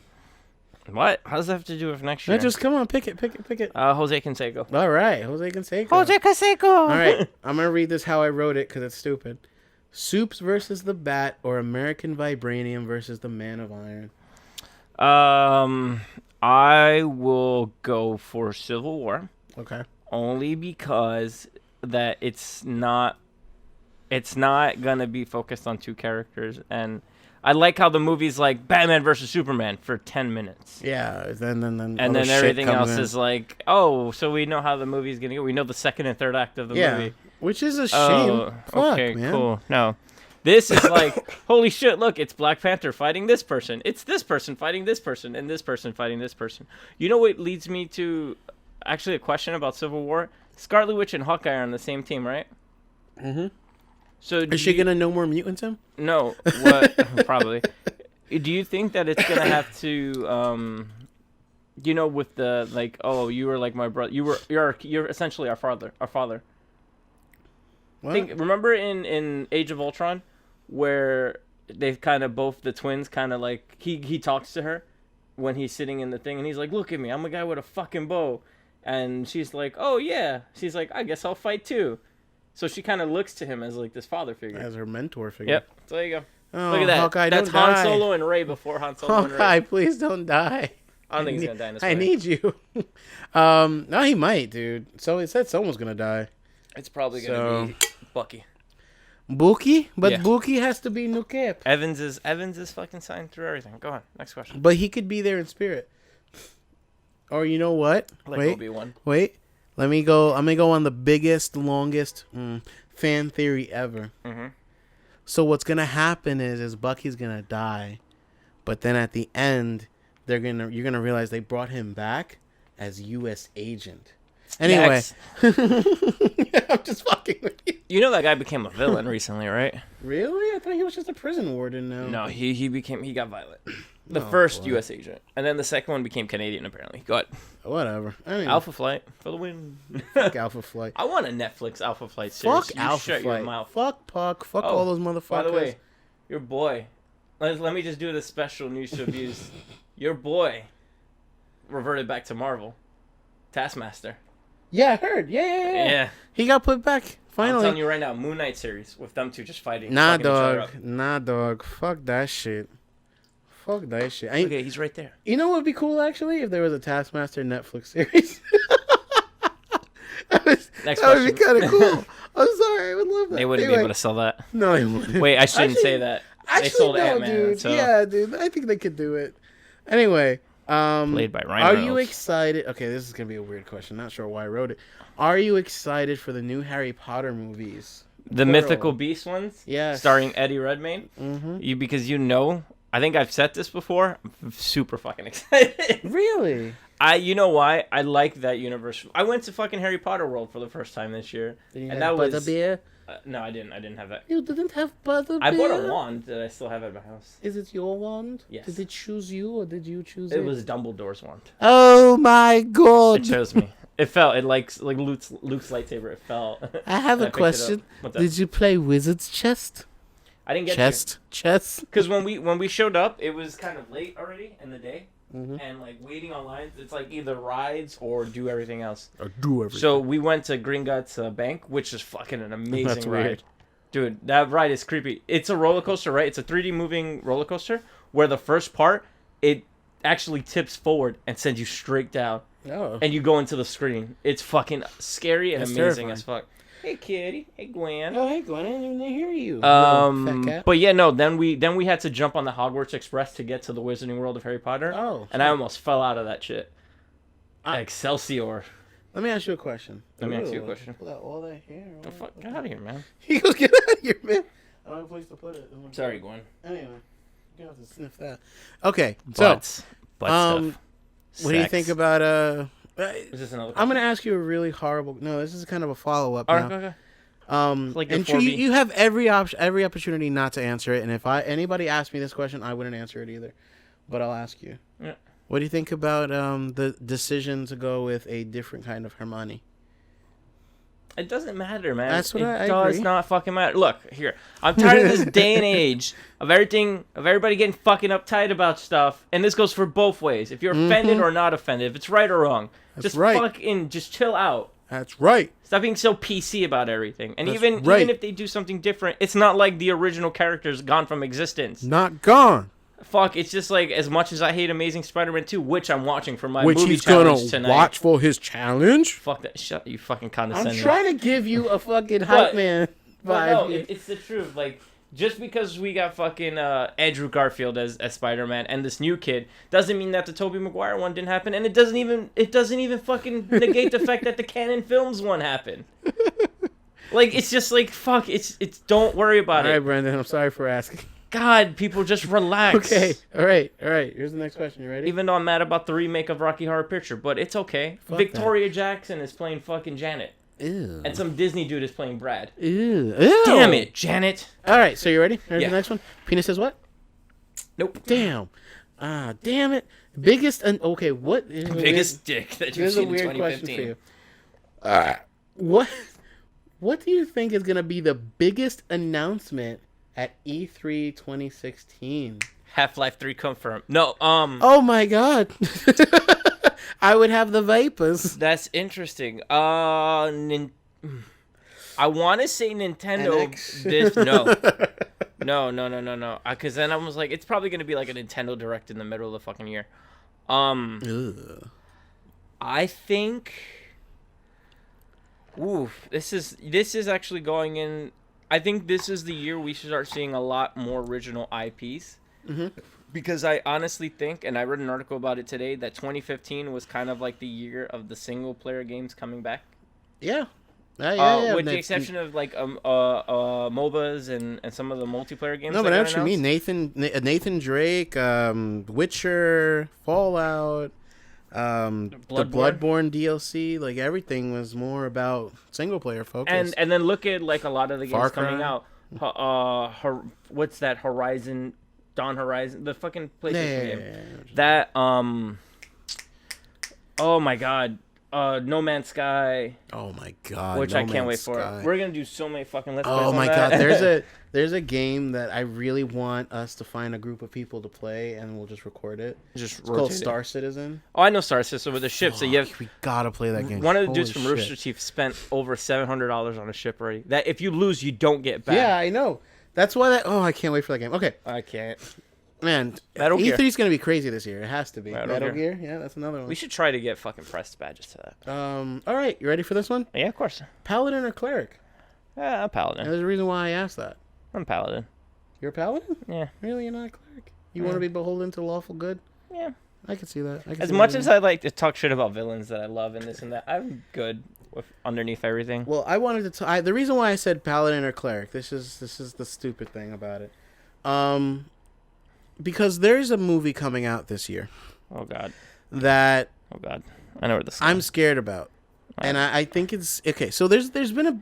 Speaker 2: What? How does that have to do with next
Speaker 1: No,
Speaker 2: year?
Speaker 1: just come on, pick it.
Speaker 2: Jose Canseco.
Speaker 1: All right, Jose Canseco.
Speaker 2: Canseco.
Speaker 1: All right, I'm gonna read this how I wrote it because it's stupid. Soups versus the Bat, or American Vibranium versus the Man of Iron.
Speaker 2: I will go for Civil War
Speaker 1: Okay.
Speaker 2: only because that it's not gonna be focused on two characters, and I like how the movie's like Batman versus Superman for 10 minutes.
Speaker 1: Yeah. Then
Speaker 2: And
Speaker 1: other
Speaker 2: then
Speaker 1: shit
Speaker 2: everything
Speaker 1: comes
Speaker 2: else
Speaker 1: in.
Speaker 2: is like, oh, so we know how the movie's gonna go. We know the second and third act of the
Speaker 1: Yeah.
Speaker 2: movie.
Speaker 1: Which is a shame.
Speaker 2: Oh,
Speaker 1: Fuck,
Speaker 2: okay,
Speaker 1: man.
Speaker 2: cool. No. This is like, holy shit, look, it's Black Panther fighting this person. It's this person fighting this person, and this person fighting this person. You know what leads me to actually a question about Civil War? Scarlet Witch and Hawkeye are on the same team, right?
Speaker 1: Mm-hmm.
Speaker 2: So
Speaker 1: Is she gonna know more mutants him?
Speaker 2: No, what? Probably. Do you think that it's gonna have to, you know, with the like, oh, you were like my brother. You're essentially our father. Our father.
Speaker 1: What?
Speaker 2: Remember in Age of Ultron, where they've kind of both the twins kind of like he talks to her when he's sitting in the thing and he's like, look at me, I'm a guy with a fucking bow, and she's like, oh yeah, she's like, I guess I'll fight too. So she kind of looks to him as like this father figure.
Speaker 1: As her mentor figure.
Speaker 2: Yep. So there you go.
Speaker 1: Oh,
Speaker 2: Look at that.
Speaker 1: Hawkeye,
Speaker 2: That's
Speaker 1: don't
Speaker 2: Han
Speaker 1: die.
Speaker 2: Solo and Rey before Han Solo and
Speaker 1: Hawkeye,
Speaker 2: Rey.
Speaker 1: please don't die.
Speaker 2: I don't think he's gonna die in this
Speaker 1: I
Speaker 2: movie.
Speaker 1: need you. No, he might, dude. So he said someone's gonna die.
Speaker 2: It's probably
Speaker 1: So-
Speaker 2: gonna be Bucky.
Speaker 1: Buki, but
Speaker 2: Yeah.
Speaker 1: Buki has to be no cap.
Speaker 2: Evans is fucking signed through everything. Go on, next question.
Speaker 1: But he could be there in spirit. Or you know what?
Speaker 2: Like
Speaker 1: Wait.
Speaker 2: Obi-Wan.
Speaker 1: Wait, let me go. I'm gonna go on the biggest, longest fan theory ever.
Speaker 2: Mm-hmm.
Speaker 1: So what's gonna happen is Bucky's gonna die, but then at the end, you're gonna realize they brought him back as U.S. agent. Anyway,
Speaker 2: Next.
Speaker 1: I'm just fucking with you.
Speaker 2: You know that guy became a villain recently, right?
Speaker 1: Really? I thought he was just a prison warden now.
Speaker 2: No, he got violent. The
Speaker 1: Oh,
Speaker 2: first
Speaker 1: boy.
Speaker 2: U.S. agent, and then the second one became Canadian. Apparently, go ahead.
Speaker 1: Whatever. I mean,
Speaker 2: Alpha Flight for the win.
Speaker 1: fuck Alpha Flight.
Speaker 2: I want a Netflix Alpha Flight series.
Speaker 1: Fuck
Speaker 2: You
Speaker 1: Alpha
Speaker 2: shut
Speaker 1: Flight.
Speaker 2: Your mouth.
Speaker 1: Fuck Puck. Fuck
Speaker 2: Oh,
Speaker 1: all those motherfuckers.
Speaker 2: By the way, your boy. Let me just do the special news show views. Your boy reverted back to Marvel. Taskmaster.
Speaker 1: Yeah, I heard. Yeah.
Speaker 2: Yeah.
Speaker 1: He got put back.
Speaker 2: I'm
Speaker 1: Finally.
Speaker 2: telling you right now, Moon Knight series with them two just fighting.
Speaker 1: Nah,
Speaker 2: fucking each other up.
Speaker 1: dog. Nah, dog. Fuck that shit. Fuck that shit. I ain't,
Speaker 2: Okay, he's right there.
Speaker 1: You know what would be cool, actually? If there was a Taskmaster Netflix series.
Speaker 2: Next
Speaker 1: that would be
Speaker 2: question.
Speaker 1: kind of cool. I'm sorry. I would love that.
Speaker 2: They wouldn't be able to sell that.
Speaker 1: No, they wouldn't.
Speaker 2: Wait, I shouldn't
Speaker 1: Actually-
Speaker 2: say that. They
Speaker 1: Actually,
Speaker 2: sold
Speaker 1: no,
Speaker 2: Ant-Man.
Speaker 1: dude.
Speaker 2: So
Speaker 1: Yeah, dude. I think they could do it. Anyway.
Speaker 2: played by Ryan
Speaker 1: Are
Speaker 2: Reynolds.
Speaker 1: you excited? Okay, this is going to be a weird question. Not sure why I wrote it. Are you excited for the new Harry Potter movies?
Speaker 2: The Mythical Beast ones?
Speaker 1: Yes.
Speaker 2: Starring Eddie Redmayne?
Speaker 1: Mm-hmm.
Speaker 2: Because I think I've said this before. I'm super fucking excited.
Speaker 1: Really?
Speaker 2: You know why? I like that universe. I went to fucking Harry Potter World for the first time this year.
Speaker 1: Did you
Speaker 2: And
Speaker 1: have
Speaker 2: that was
Speaker 1: butterbeer?
Speaker 2: no, I didn't have that.
Speaker 1: You didn't have butterbeer?
Speaker 2: I bought a wand that I still have at my house.
Speaker 1: Is it your wand?
Speaker 2: Yes.
Speaker 1: Did it choose you or did you choose it?
Speaker 2: It was Dumbledore's wand.
Speaker 1: Oh my god!
Speaker 2: It chose me. It fell. It like Luke's lightsaber. It fell.
Speaker 1: I have
Speaker 2: I
Speaker 1: a
Speaker 2: picked it
Speaker 1: question.
Speaker 2: up. What's that?
Speaker 1: Did you play Wizard's Chest?
Speaker 2: I didn't get
Speaker 1: Chess?
Speaker 2: because when we showed up, it was kind of late already in the day,
Speaker 1: Mhm.
Speaker 2: and like waiting on lines. It's like either rides or do everything else.
Speaker 1: Or do everything.
Speaker 2: So we went to Gringotts Bank, which is fucking an amazing
Speaker 1: That's
Speaker 2: ride.
Speaker 1: weird.
Speaker 2: Dude, that ride is creepy. It's a roller coaster, right? It's a 3D moving roller coaster where the first part, it actually tips forward and sends you straight down.
Speaker 1: Oh.
Speaker 2: And you go into the screen. It's fucking scary and
Speaker 1: That's
Speaker 2: amazing
Speaker 1: terrifying.
Speaker 2: as fuck. Hey, kitty. Hey, Gwen.
Speaker 1: Oh, hey, Gwen, I didn't even hear you. Fat cat.
Speaker 2: But yeah, no. Then we had to jump on the Hogwarts Express to get to the Wizarding World of Harry Potter.
Speaker 1: Oh,
Speaker 2: and I almost fell out of that shit.
Speaker 1: Ah.
Speaker 2: Excelsior.
Speaker 1: Let me ask you a question.
Speaker 2: Let me ask you a question.
Speaker 1: Pull out all that hair.
Speaker 2: The fuck, get out of here, man.
Speaker 1: He goes, get out of here, man. I don't have a place to put it.
Speaker 2: Sorry, Gwen.
Speaker 1: Anyway, you have to sniff that. Okay, so
Speaker 2: Butt
Speaker 1: um,
Speaker 2: stuff.
Speaker 1: what do you
Speaker 2: Sex.
Speaker 1: think about
Speaker 2: Is this another?
Speaker 1: I'm gonna ask you a really horrible. No, this is kind of a follow up.
Speaker 2: All right, okay. Like your
Speaker 1: and you,
Speaker 2: 4B.
Speaker 1: you have every opportunity not to answer it. And if anybody asked me this question, I wouldn't answer it either. But I'll ask you.
Speaker 2: Yeah.
Speaker 1: What do you think about the decision to go with a different kind of Hermione?
Speaker 2: It doesn't matter, man.
Speaker 1: That's what
Speaker 2: it
Speaker 1: I
Speaker 2: does
Speaker 1: agree.
Speaker 2: not fucking matter. Look, here. I'm tired of this day and age of everybody getting fucking uptight about stuff. And this goes for both ways. If you're offended or not offended, if it's right or wrong, just
Speaker 1: right.
Speaker 2: fucking just chill out.
Speaker 1: That's right.
Speaker 2: Stop being so PC about everything. And
Speaker 1: That's
Speaker 2: even
Speaker 1: right.
Speaker 2: if they do something different, it's not like the original character's gone from existence.
Speaker 1: Not gone.
Speaker 2: Fuck, it's just like as much as I hate Amazing Spider-Man 2, which I'm watching for my
Speaker 1: Which
Speaker 2: movie
Speaker 1: he's gonna
Speaker 2: challenge tonight.
Speaker 1: watch for his challenge.
Speaker 2: Fuck that shit, you fucking
Speaker 1: I'm
Speaker 2: condescending.
Speaker 1: trying to give you a fucking hype man
Speaker 2: But
Speaker 1: vibe.
Speaker 2: no, it's the truth. Like, just because we got fucking Andrew Garfield as Spider-Man and this new kid doesn't mean that the Tobey Maguire one didn't happen, and it doesn't even fucking negate the fact that the Canon Films one happened. Like, it's just like, fuck, it's don't worry about
Speaker 1: All right,
Speaker 2: it.
Speaker 1: Brendan. I'm sorry for asking.
Speaker 2: God, people just relax.
Speaker 1: Okay. All right. Here's the next question. You ready?
Speaker 2: Even though I'm mad about the remake of Rocky Horror Picture, but it's okay.
Speaker 1: Fuck
Speaker 2: Victoria Jackson is playing fucking Janet.
Speaker 1: Ew.
Speaker 2: And some Disney dude is playing Brad.
Speaker 1: Ew. Ew.
Speaker 2: Damn it, Janet.
Speaker 1: All right. So you ready? Here's
Speaker 2: Yeah.
Speaker 1: the next one. Penis says what?
Speaker 2: Nope.
Speaker 1: Damn. Ah, damn it. Biggest and okay. What?
Speaker 2: Biggest dick that you've
Speaker 1: Here's a
Speaker 2: seen in
Speaker 1: weird question for
Speaker 2: 2015.
Speaker 1: you. What do you think is gonna be the biggest announcement at E3 2016?
Speaker 2: Half-Life 3 confirmed. No,
Speaker 1: Oh my god. I would have the vapors.
Speaker 2: that's interesting. I want to say Nintendo.
Speaker 1: NX.
Speaker 2: No. Because then I was like, it's probably gonna be like a Nintendo Direct in the middle of the fucking year.
Speaker 1: Ugh.
Speaker 2: I think. Oof, this is actually going in. I think this is the year we should start seeing a lot more original IPs.
Speaker 1: Mm-hmm.
Speaker 2: Because I honestly think, and I read an article about it today, that 2015 was kind of like the year of the single player games coming back.
Speaker 1: Yeah. Yeah.
Speaker 2: With the exception of like MOBAs and some of the multiplayer games.
Speaker 1: No,
Speaker 2: that
Speaker 1: but
Speaker 2: got
Speaker 1: actually, Nathan Drake, Witcher, Fallout, the Bloodborne DLC, like everything was more about single player focus.
Speaker 2: and then look at like a lot of the
Speaker 1: Far
Speaker 2: games coming
Speaker 1: Cry.
Speaker 2: out. What's that? Horizon, Dawn Horizon, the fucking PlayStation game.
Speaker 1: Yeah.
Speaker 2: That oh my god, No Man's Sky,
Speaker 1: Oh my god.
Speaker 2: which
Speaker 1: No
Speaker 2: I can't wait
Speaker 1: Man's
Speaker 2: for.
Speaker 1: Sky.
Speaker 2: We're gonna do so many fucking let's plays
Speaker 1: Oh
Speaker 2: on
Speaker 1: my
Speaker 2: that.
Speaker 1: god, there's a game that I really want us to find a group of people to play, and we'll just record it.
Speaker 2: Just
Speaker 1: It's called
Speaker 2: rotate it.
Speaker 1: Star Citizen.
Speaker 2: Oh, I know Star System with the ships. So you have
Speaker 1: We gotta play that game.
Speaker 2: one of the dudes
Speaker 1: Holy
Speaker 2: from
Speaker 1: shit.
Speaker 2: Rooster Teeth spent over $700 on a ship already. That if you lose, you don't get back.
Speaker 1: Yeah, I know. That's why that. Oh, I can't wait for that game. Okay,
Speaker 2: I can't.
Speaker 1: man.
Speaker 2: Metal Gear.
Speaker 1: E3 is gonna be crazy this year. It has to be.
Speaker 2: Metal
Speaker 1: Metal
Speaker 2: Gear.
Speaker 1: Gear. Yeah, that's another one.
Speaker 2: We should try to get fucking press badges to that.
Speaker 1: All right, you ready for this one?
Speaker 2: Yeah, of course.
Speaker 1: Paladin or cleric?
Speaker 2: Yeah, I'm Paladin.
Speaker 1: There's a reason why I asked that.
Speaker 2: I'm Paladin.
Speaker 1: You're a paladin?
Speaker 2: Yeah.
Speaker 1: Really, you're not a cleric? You want to be beholden to lawful good?
Speaker 2: Yeah.
Speaker 1: I can see that. I can
Speaker 2: As
Speaker 1: see
Speaker 2: much
Speaker 1: that.
Speaker 2: as I like to talk shit about villains that I love and this and that, I'm good with underneath everything.
Speaker 1: Well, I wanted to. The reason why I said paladin or cleric. This is the stupid thing about it. Because there's a movie coming out this year
Speaker 2: Oh god.
Speaker 1: that
Speaker 2: Oh god. I know where this.
Speaker 1: I'm scared about, and I think it's okay. So there's been a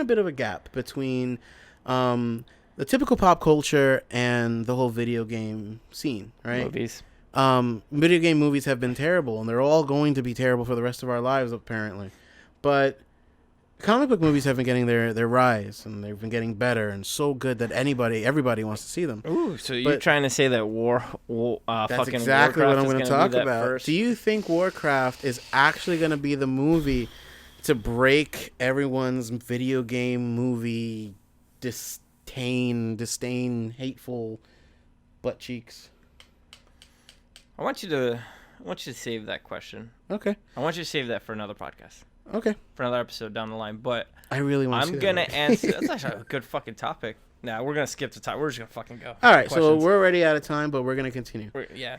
Speaker 1: bit of a gap between the typical pop culture and the whole video game scene, right?
Speaker 2: movies.
Speaker 1: Video game movies have been terrible, and they're all going to be terrible for the rest of our lives, apparently. But comic book movies have been getting their rise, and they've been getting better and so good that everybody wants to see them.
Speaker 2: Ooh, so you're
Speaker 1: But-
Speaker 2: trying to say that
Speaker 1: That's
Speaker 2: fucking
Speaker 1: exactly
Speaker 2: Warcraft
Speaker 1: what I'm
Speaker 2: is
Speaker 1: going to
Speaker 2: gonna
Speaker 1: talk
Speaker 2: be that
Speaker 1: about.
Speaker 2: first?
Speaker 1: Do you think Warcraft is actually going to be the movie to break everyone's video game movie disdain, hateful butt cheeks?
Speaker 2: I want you to save that question.
Speaker 1: Okay.
Speaker 2: I want you to save that for another podcast,
Speaker 1: Okay.
Speaker 2: for another episode down the line. But
Speaker 1: I really want to
Speaker 2: I'm gonna answer. That's actually a good fucking topic. Nah, we're gonna skip the top. We're just gonna fucking go.
Speaker 1: All right, so
Speaker 2: Questions.
Speaker 1: we're already out of time, but we're going to continue.
Speaker 2: Yeah.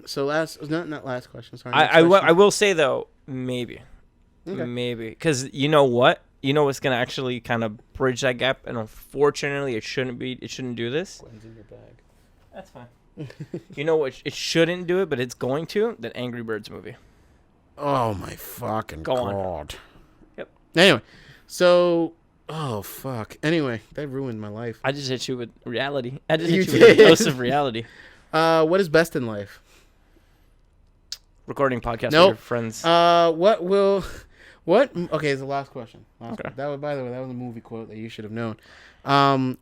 Speaker 1: So not last question, sorry. next
Speaker 2: I
Speaker 1: question.
Speaker 2: will say though, maybe,
Speaker 1: Okay.
Speaker 2: because you know what? You know what's gonna actually kind of bridge that gap, and unfortunately, it shouldn't do this.
Speaker 1: Gwen's in your bag.
Speaker 2: That's fine. You know what? It shouldn't do it, but it's going to. That Angry Birds movie.
Speaker 1: Oh my fucking
Speaker 2: Go on.
Speaker 1: god.
Speaker 2: Yep.
Speaker 1: Anyway, so oh fuck. Anyway, that ruined my life.
Speaker 2: I just hit you with reality. I just
Speaker 1: You
Speaker 2: hit you with a
Speaker 1: did.
Speaker 2: dose of reality.
Speaker 1: What is best in life?
Speaker 2: Recording podcast
Speaker 1: Nope.
Speaker 2: with your friends.
Speaker 1: What okay, it's the last question.
Speaker 2: Okay.
Speaker 1: That was, by the way, that was a movie quote that you should have known.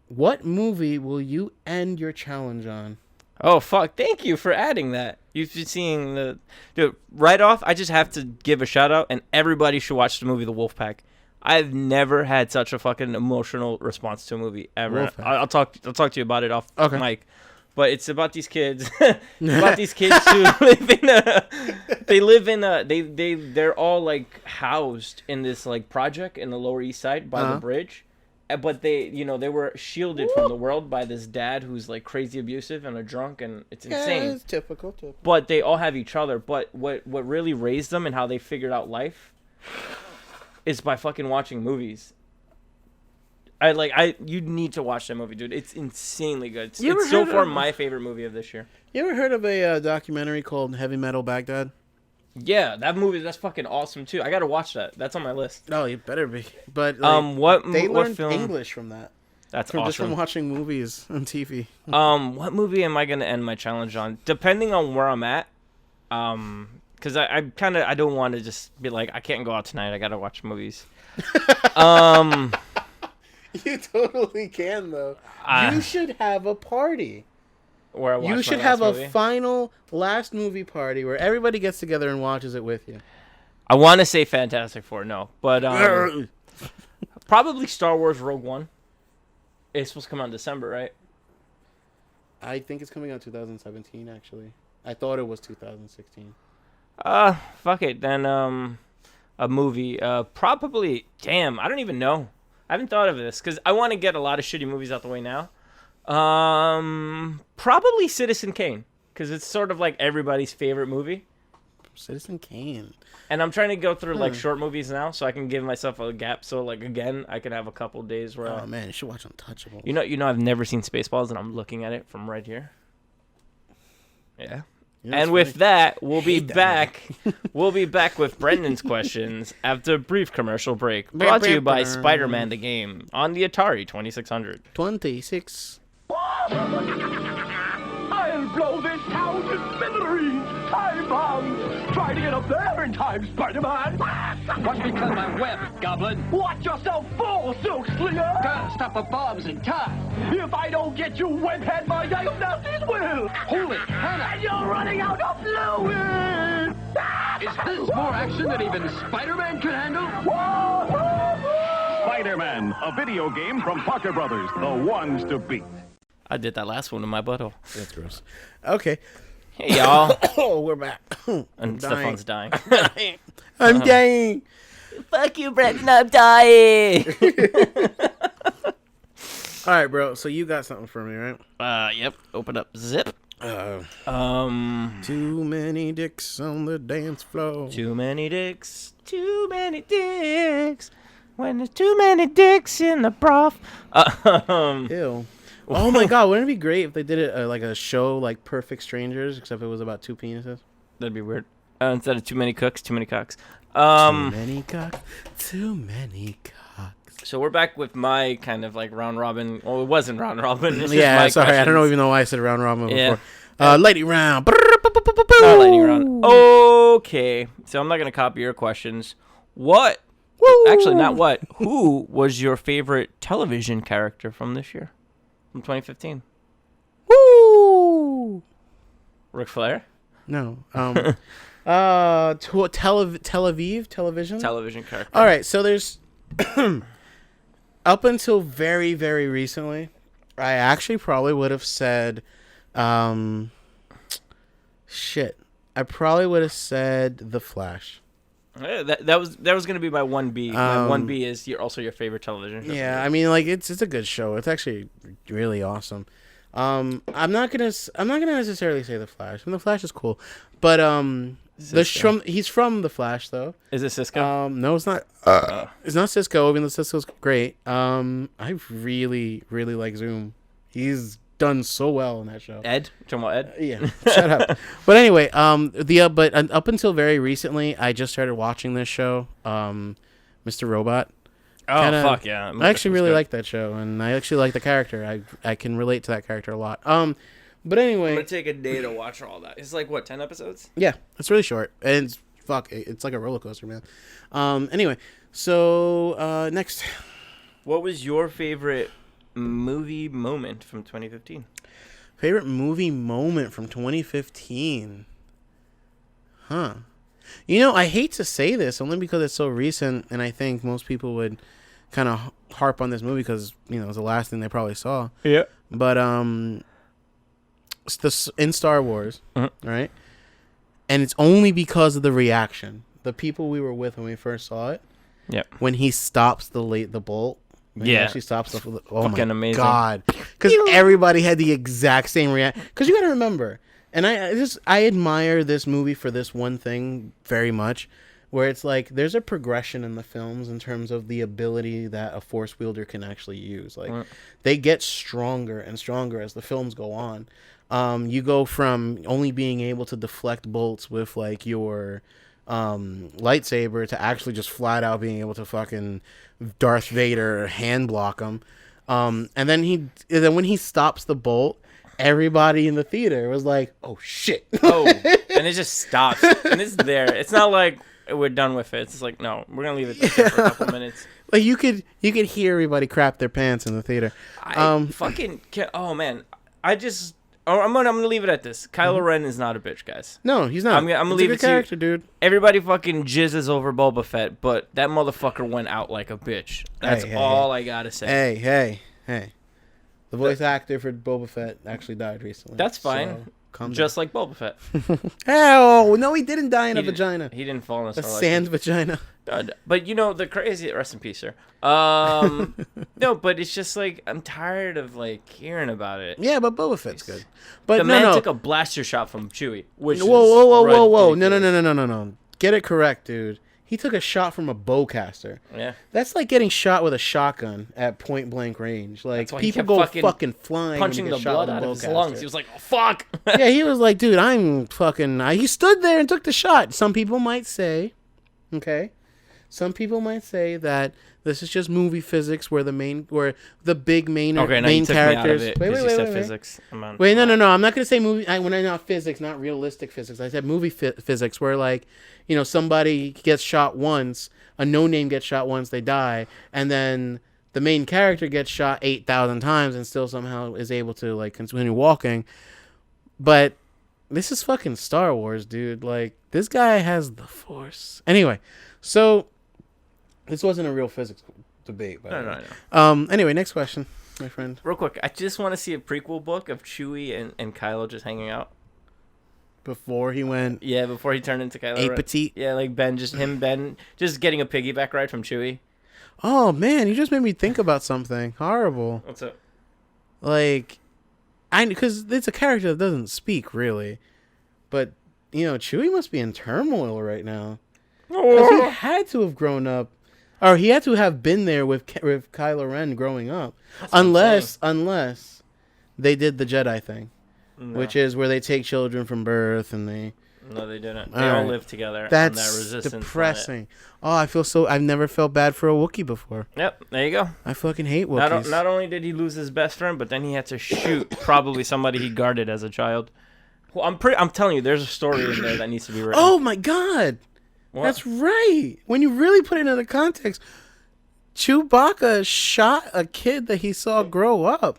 Speaker 1: What movie will you end your challenge on?
Speaker 2: Oh fuck! Thank you for adding that. You've been seeing the dude right off. I just have to give a shout out, and everybody should watch the movie The Wolfpack. I've never had such a fucking emotional response to a movie ever.
Speaker 1: Wolfpack.
Speaker 2: I'll talk to you about it off
Speaker 1: Okay.
Speaker 2: mic. But it's about these kids. About these kids who they're all like housed in this like project in the Lower East Side by the bridge. But they were shielded from the world by this dad who's like crazy abusive and a drunk, and it's insane.
Speaker 1: Yeah, it's typical.
Speaker 2: But they all have each other. But what really raised them and how they figured out life is by fucking watching movies. You need to watch that movie, dude. It's insanely good. It's,
Speaker 1: You ever
Speaker 2: it's so
Speaker 1: heard
Speaker 2: far
Speaker 1: of-
Speaker 2: my favorite movie of this year.
Speaker 1: You ever heard of a documentary called Heavy Metal Baghdad?
Speaker 2: Yeah, that movie, that's fucking awesome too. I gotta watch that. That's on my list.
Speaker 1: Oh, you better be. But like,
Speaker 2: What
Speaker 1: they
Speaker 2: what
Speaker 1: learned
Speaker 2: film?
Speaker 1: English from that.
Speaker 2: That's
Speaker 1: Just from
Speaker 2: awesome.
Speaker 1: watching movies on TV.
Speaker 2: What movie am I gonna end my challenge on? Depending on where I'm at, because I don't want to just be like, I can't go out tonight. I gotta watch movies.
Speaker 1: You totally can though. You should have a party.
Speaker 2: Where I watch
Speaker 1: You
Speaker 2: my
Speaker 1: should
Speaker 2: last
Speaker 1: have
Speaker 2: movie.
Speaker 1: a final last movie party where everybody gets together and watches it with you.
Speaker 2: I want to say Fantastic Four, no, but probably Star Wars Rogue One. It's supposed to come out in December, right?
Speaker 1: I think it's coming out 2017 actually. I thought it was 2016.
Speaker 2: Fuck it. Then a movie. Probably. Damn, I don't even know. I haven't thought of this because I want to get a lot of shitty movies out the way now. Probably Citizen Kane because it's sort of like everybody's favorite movie.
Speaker 1: Citizen Kane.
Speaker 2: And I'm trying to go through like short movies now, so I can give myself a gap. So like again, I could have a couple days where
Speaker 1: Oh man, you should watch Untouchable.
Speaker 2: you know, I've never seen Spaceballs, and I'm looking at it from right here. Yeah.
Speaker 1: You know, it's
Speaker 2: And with
Speaker 1: funny.
Speaker 2: that, we'll be
Speaker 1: hate that
Speaker 2: back. We'll be back with Brendan's questions after a brief commercial break. Brought to you by Spider-Man the Game on the Atari 2600.
Speaker 1: 26.
Speaker 7: I'll blow this town to smithereens! Time bombs! Try to get up there in time, Spider-Man!
Speaker 8: Watch me cut my web, Goblin.
Speaker 7: Watch yourself fall, Silk Slinger!
Speaker 8: Gotta stop the bombs in time.
Speaker 7: If I don't get you, webhead, my diagnostics will!
Speaker 8: Holy Hannah!
Speaker 7: And you're running out of fluid!
Speaker 8: Is this more action than even Spider-Man could handle?
Speaker 9: Spider-Man, a video game from Parker Brothers, the ones to beat.
Speaker 2: I did that last one in my butthole.
Speaker 1: That's gross. Okay.
Speaker 2: Hey, y'all.
Speaker 1: Oh, we're back.
Speaker 2: And Stefan's dying.
Speaker 1: I'm dying.
Speaker 2: Fuck you, Brendan. I'm dying.
Speaker 1: All right, bro. So you got something for me, right?
Speaker 2: Yep. Open up. Zip.
Speaker 1: Too many dicks on the dance floor.
Speaker 2: Too many dicks. Too many dicks. When there's too many dicks in the broth.
Speaker 1: Ew. Oh my god, wouldn't it be great if they did it like a show like Perfect Strangers, except it was about two penises?
Speaker 2: That'd be weird. Instead of too many cooks, too many cocks.
Speaker 1: Too many cocks. Too many cocks.
Speaker 2: So we're back with my kind of like round robin. Well, it wasn't round robin. It's just
Speaker 1: Yeah,
Speaker 2: my
Speaker 1: sorry, I don't
Speaker 2: questions.
Speaker 1: even know why I said round robin
Speaker 2: Yeah.
Speaker 1: before. Lady round.
Speaker 2: Lightning round. Okay, so I'm not gonna copy your questions. What? Actually, not what. Who was your favorite television character from this year, from 2015?
Speaker 1: Woo!
Speaker 2: Ric Flair.
Speaker 1: No. Tel Aviv television.
Speaker 2: Television character.
Speaker 1: All right, so there's up until very, very recently, I actually probably would have said, shit. I probably would have said The Flash.
Speaker 2: That was gonna be my 1B. My 1B is also your favorite television show.
Speaker 1: Yeah, I mean, like it's a good show. It's actually really awesome. I'm not gonna necessarily say The Flash. And The Flash is cool, but he's from The Flash though.
Speaker 2: Is it Cisco?
Speaker 1: No, it's not. It's not Cisco. I mean, the Cisco's great. I really, really like Zoom. He's done so well in that show.
Speaker 2: Ed? Talking about Ed?
Speaker 1: Yeah, shut up. But anyway, but up until very recently, I just started watching this show, Mr. Robot.
Speaker 2: Oh, fuck yeah.
Speaker 1: I actually really like that show, and I actually like the character. I can relate to that character a lot. But anyway,
Speaker 2: I'm gonna take a day to watch all that. It's like what, 10 episodes?
Speaker 1: yeah, it's really short, and it's like a roller coaster, man. Anyway, so next,
Speaker 2: What was your favorite movie moment from 2015?
Speaker 1: favorite movie moment from 2015. Huh. You know, I hate to say this only because it's so recent, and I think most people would kind of harp on this movie because, you know, it was the last thing they probably saw.
Speaker 2: Yeah.
Speaker 1: But it's in Star Wars, right? And it's only because of the reaction. The people we were with when we first saw it.
Speaker 2: Yeah.
Speaker 1: When he stops the bolt. When he
Speaker 2: Yeah.
Speaker 1: actually stops the. Oh
Speaker 2: Fucking
Speaker 1: my
Speaker 2: amazing.
Speaker 1: god! Because everybody had the exact same reaction. Because you got to remember, and I admire this movie for this one thing very much. where it's like there's a progression in the films in terms of the ability that a force wielder can actually use. Like they get stronger and stronger as the films go on. You go from only being able to deflect bolts with like your lightsaber to actually just flat out being able to fucking Darth Vader hand block him. And then when he stops the bolt, everybody in the theater was like, "Oh shit!"
Speaker 2: Oh, and it just stops, and it's there. It's not like we're done with it. It's like, no, we're gonna leave it there for a couple minutes.
Speaker 1: Like you could hear everybody crap their pants in the theater.
Speaker 2: Fucking oh man, I'm gonna leave it at this. Kylo Ren is not a bitch, guys.
Speaker 1: No, he's not.
Speaker 2: I'm gonna leave it to
Speaker 1: character, dude.
Speaker 2: Everybody fucking jizzes over Boba Fett, but that motherfucker went out like a bitch. That's all I gotta say.
Speaker 1: Hey. The voice actor for Boba Fett actually died recently.
Speaker 2: That's fine.
Speaker 1: So,
Speaker 2: just like Boba Fett.
Speaker 1: Oh, no, he didn't die in a vagina.
Speaker 2: He didn't fall in
Speaker 1: a sand vagina.
Speaker 2: But you know, the crazy, rest in peace, sir. No, but it's just like, I'm tired of like hearing about it.
Speaker 1: Yeah, but Boba Fett's good. But
Speaker 2: the man took a blaster shot from Chewie. Which
Speaker 1: whoa. No. Get it correct, dude. He took a shot from a bowcaster.
Speaker 2: Yeah.
Speaker 1: That's like getting shot with a shotgun at point blank range. Like, people go fucking flying.
Speaker 2: Punching the blood out of his lungs. He was like, oh, fuck.
Speaker 1: Yeah, he was like, dude, I'm fucking... He stood there and took the shot. Some people might say, okay? Some people might say that this is just movie physics where the big main characters... Wait.
Speaker 2: Physics.
Speaker 1: Wait, no. I'm not going to say movie... When I not physics, not realistic physics. I said movie physics where, like, you know, somebody gets shot once, a no-name gets shot once, they die, and then the main character gets shot 8,000 times and still somehow is able to, like, continue walking. But this is fucking Star Wars, dude. Like, this guy has the Force. Anyway, so this wasn't a real physics debate. No. Anyway, next question, my friend.
Speaker 2: Real quick, I just want to see a prequel book of Chewie and Kylo just hanging out.
Speaker 1: Before he went...
Speaker 2: Yeah, before he turned into Kylo Ren.
Speaker 1: Petite.
Speaker 2: Yeah, like Ben just getting a piggyback ride from Chewie.
Speaker 1: Oh, man, you just made me think about something horrible.
Speaker 2: What's up?
Speaker 1: Like, because it's a character that doesn't speak, really. But, you know, Chewie must be in turmoil right now. Because he had to have grown up, or he had to have been there with Kylo Ren growing up. Unless they did the Jedi thing. No. Which is where they take children from birth and they...
Speaker 2: No, they didn't. They all live together.
Speaker 1: That's
Speaker 2: on that resistance
Speaker 1: depressing.
Speaker 2: Planet.
Speaker 1: I've never felt bad for a Wookiee before.
Speaker 2: Yep, there you go.
Speaker 1: I fucking hate Wookiees.
Speaker 2: Not only did he lose his best friend, but then he had to shoot probably somebody he guarded as a child. Well, I'm telling you, there's a story in there that needs to be written.
Speaker 1: Oh my god, what? That's right. When you really put it into context, Chewbacca shot a kid that he saw grow up.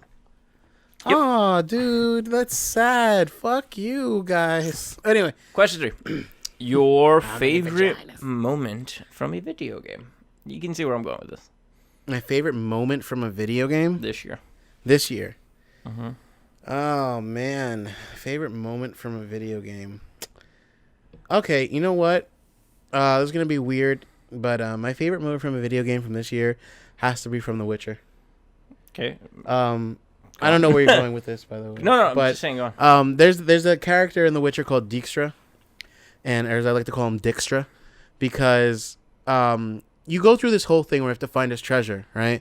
Speaker 1: Yep. Oh, dude, that's sad. Fuck you, guys. Anyway.
Speaker 2: Question 3. Your favorite moment from a video game? You can see where I'm going with this.
Speaker 1: My favorite moment from a video game?
Speaker 2: This year.
Speaker 1: Mm-hmm. Oh, man. Favorite moment from a video game. Okay, you know what? This is going to be weird, but my favorite moment from a video game from this year has to be from The Witcher.
Speaker 2: Okay.
Speaker 1: I don't know where you're going with this, by the way.
Speaker 2: No, but, I'm just saying go on.
Speaker 1: There's a character in The Witcher called Dijkstra, and as I like to call him Dijkstra, because you go through this whole thing where you have to find his treasure, right?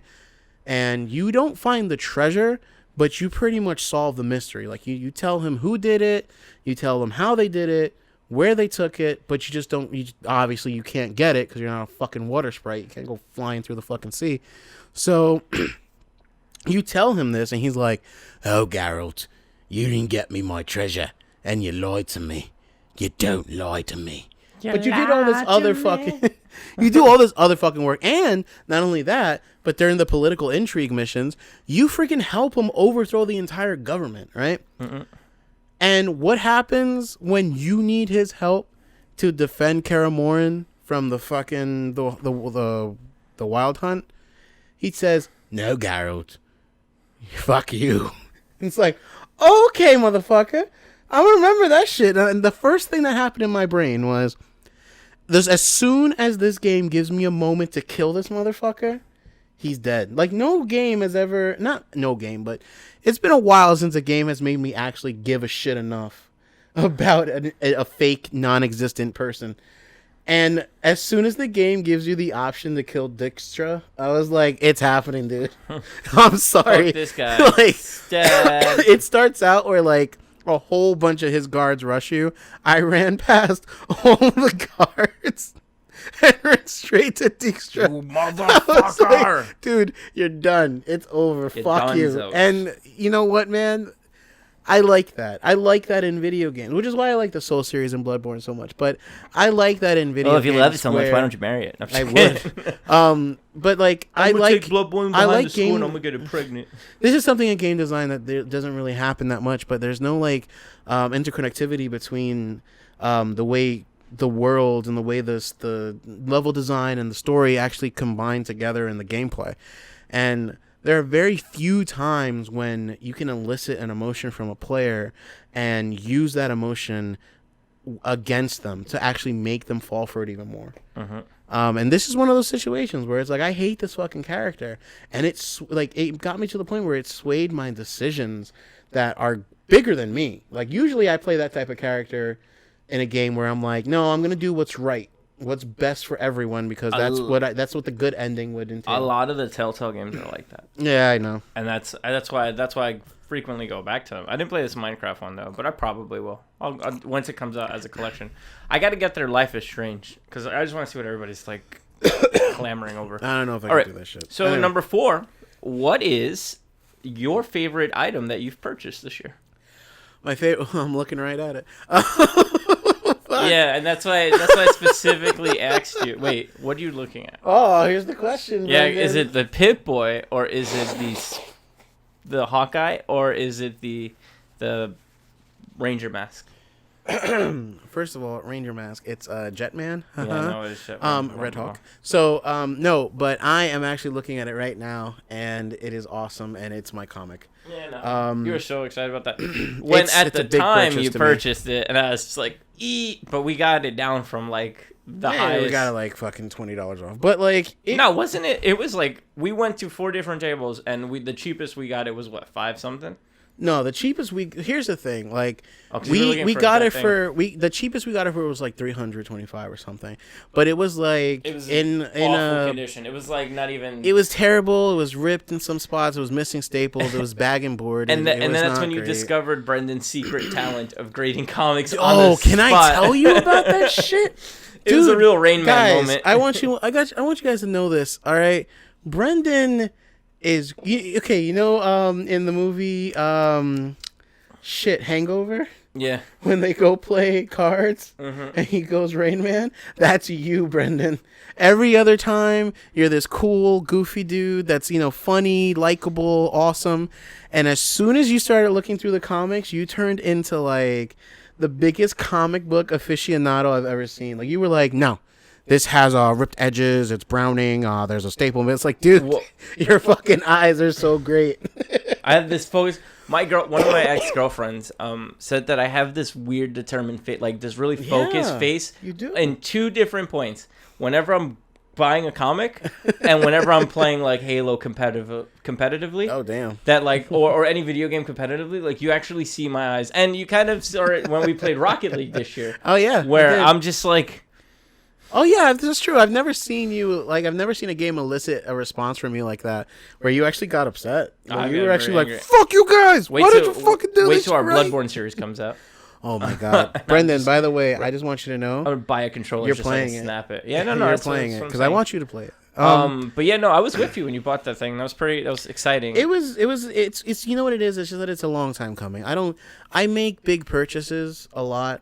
Speaker 1: And you don't find the treasure, but you pretty much solve the mystery. Like, you tell him who did it, you tell them how they did it, where they took it, but you just don't... obviously, you can't get it because you're not a fucking water sprite. You can't go flying through the fucking sea. So... you tell him this, and he's like, "Oh, Geralt, you didn't get me my treasure, and you lied to me. You don't lie to me." But you did all this other fucking... you do all this other fucking work. And not only that, but during the political intrigue missions, you freaking help him overthrow the entire government, right? Mm-mm. And what happens when you need his help to defend Kaer Morhen from the fucking... the Wild Hunt? He says, "No, Geralt. Fuck you." It's like, okay, motherfucker. I'm gonna remember that shit. And the first thing that happened in my brain was, as soon as this game gives me a moment to kill this motherfucker, he's dead. Like, no game has ever... Not no game, but it's been a while since a game has made me actually give a shit enough about a fake, non-existent person. And as soon as the game gives you the option to kill Dijkstra, I was like, it's happening, dude. I'm sorry.
Speaker 2: Fuck this guy.
Speaker 1: Like,
Speaker 2: Stab.
Speaker 1: it starts out where, like, a whole bunch of his guards rush you. I ran past all the guards and ran straight to Dijkstra.
Speaker 2: You
Speaker 1: I was
Speaker 2: motherfucker.
Speaker 1: like, dude, you're done. It's over.
Speaker 2: You're
Speaker 1: Fuck you.
Speaker 2: donezo.
Speaker 1: And you know what, man? I like that. I like that in video games, which is why I like the Soul series and Bloodborne so much. But I like that in video games.
Speaker 2: Well, if you love it so much,
Speaker 1: where-
Speaker 2: why don't you marry it? No, I'm
Speaker 1: I
Speaker 2: just kidding.
Speaker 1: would. But like, I like
Speaker 2: Bloodborne
Speaker 1: I like game.
Speaker 2: and I'm gonna get it pregnant.
Speaker 1: This is something in game design that there doesn't really happen that much. But there's no like interconnectivity between the way the world and the way the level design and the story actually combine together in the gameplay. And there are very few times when you can elicit an emotion from a player and use that emotion against them to actually make them fall for it even more. And this is one of those situations where it's like, I hate this fucking character, and it's like, it got me to the point where it swayed my decisions that are bigger than me. Like, usually I play that type of character in a game where I'm like, no, I'm gonna do what's right, what's best for everyone, because that's what the good ending would entail.
Speaker 2: A lot of the Telltale games are like that.
Speaker 1: Yeah, I know.
Speaker 2: And that's why I frequently go back to them. I didn't play this Minecraft one though, but I probably will. I'll once it comes out as a collection. I got to get their Life is Strange because I just want to see what everybody's like clamoring over.
Speaker 1: I don't know if I
Speaker 2: All
Speaker 1: can do that shit.
Speaker 2: So
Speaker 1: Anyway.
Speaker 2: number 4, what is your favorite item that you've purchased this year?
Speaker 1: My favorite. I'm looking right at it.
Speaker 2: Yeah, and that's why I specifically asked you. Wait, what are you looking at?
Speaker 1: Oh, here's the question.
Speaker 2: Yeah,
Speaker 1: Brendan.
Speaker 2: is it the Pip-Boy or is it the Hawkeye or is it the Ranger mask?
Speaker 1: First of all, Ranger mask. It's Jetman.
Speaker 2: Yeah, no, it's Jetman.
Speaker 1: Red Hawk. So no, but I am actually looking at it right now, and it is awesome, and it's my comic.
Speaker 2: Yeah, no. You were so excited about that. When
Speaker 1: It's
Speaker 2: at
Speaker 1: a
Speaker 2: the
Speaker 1: big
Speaker 2: time
Speaker 1: purchase
Speaker 2: you
Speaker 1: to me.
Speaker 2: purchased it, and I was just like, but we got it down from like the
Speaker 1: Yeah,
Speaker 2: highest.
Speaker 1: we got it like fucking $20 off. But like,
Speaker 2: No, wasn't it? It was like we went to 4 different tables, and the cheapest we got it was what, 5 something.
Speaker 1: No, the cheapest here's the thing, like
Speaker 2: Oh, 'cause you were looking
Speaker 1: we
Speaker 2: for
Speaker 1: got
Speaker 2: that
Speaker 1: it
Speaker 2: thing.
Speaker 1: for the cheapest we got it for was like 325 or something, but it was like
Speaker 2: It was
Speaker 1: in
Speaker 2: awful
Speaker 1: a
Speaker 2: condition. It was like not even.
Speaker 1: it was terrible. It was ripped in some spots. It was missing staples. It was bag and board.
Speaker 2: and
Speaker 1: it
Speaker 2: then
Speaker 1: was
Speaker 2: that's
Speaker 1: not
Speaker 2: when you
Speaker 1: great.
Speaker 2: discovered Brendan's secret talent of grading comics on
Speaker 1: Oh,
Speaker 2: the
Speaker 1: can I
Speaker 2: spot.
Speaker 1: tell you about that shit?
Speaker 2: It was a
Speaker 1: Dude,
Speaker 2: real Rain Man
Speaker 1: guys,
Speaker 2: moment.
Speaker 1: I want you guys to know this. All right, Brendan is okay. You know, in the movie, Hangover.
Speaker 2: Yeah.
Speaker 1: When they go play cards
Speaker 2: Mm-hmm.
Speaker 1: and he goes Rain Man, that's you, Brendan. Every other time, you're this cool, goofy dude that's, funny, likable, awesome. And as soon as you started looking through the comics, you turned into, like, the biggest comic book aficionado I've ever seen. Like, you were like, no, this has ripped edges, it's browning, there's a staple. It's like, dude, your fucking eyes are so great.
Speaker 2: I have this focus. One of my ex-girlfriends said that I have this weird determined face, like this really focused
Speaker 1: Yeah,
Speaker 2: face.
Speaker 1: you do.
Speaker 2: In 2 different points. Whenever I'm buying a comic, and whenever I'm playing like Halo competitively.
Speaker 1: Oh damn.
Speaker 2: That like or any video game competitively, like you actually see my eyes, and you kind of saw it when we played Rocket League this year.
Speaker 1: Oh yeah. you
Speaker 2: Where
Speaker 1: did.
Speaker 2: I'm just like.
Speaker 1: Oh yeah, this is true. I've never seen a game elicit a response from you like that, where you actually got upset. Like, you were actually like, "Fuck you guys! Why did you fucking do this?"
Speaker 2: Wait till our
Speaker 1: right?"
Speaker 2: Bloodborne series comes out.
Speaker 1: Oh my god, Brendan! By the way, I just want you to know
Speaker 2: I'm gonna buy a controller.
Speaker 1: you're
Speaker 2: just so I can
Speaker 1: playing it.
Speaker 2: Snap it. Yeah, no,
Speaker 1: you're
Speaker 2: that's
Speaker 1: playing
Speaker 2: what
Speaker 1: it
Speaker 2: I'm
Speaker 1: because I
Speaker 2: saying.
Speaker 1: want you to play it.
Speaker 2: But yeah, no, I was with you when you bought that thing. That was exciting.
Speaker 1: It's you know what it is. It's just that it's a long time coming. I make big purchases a lot.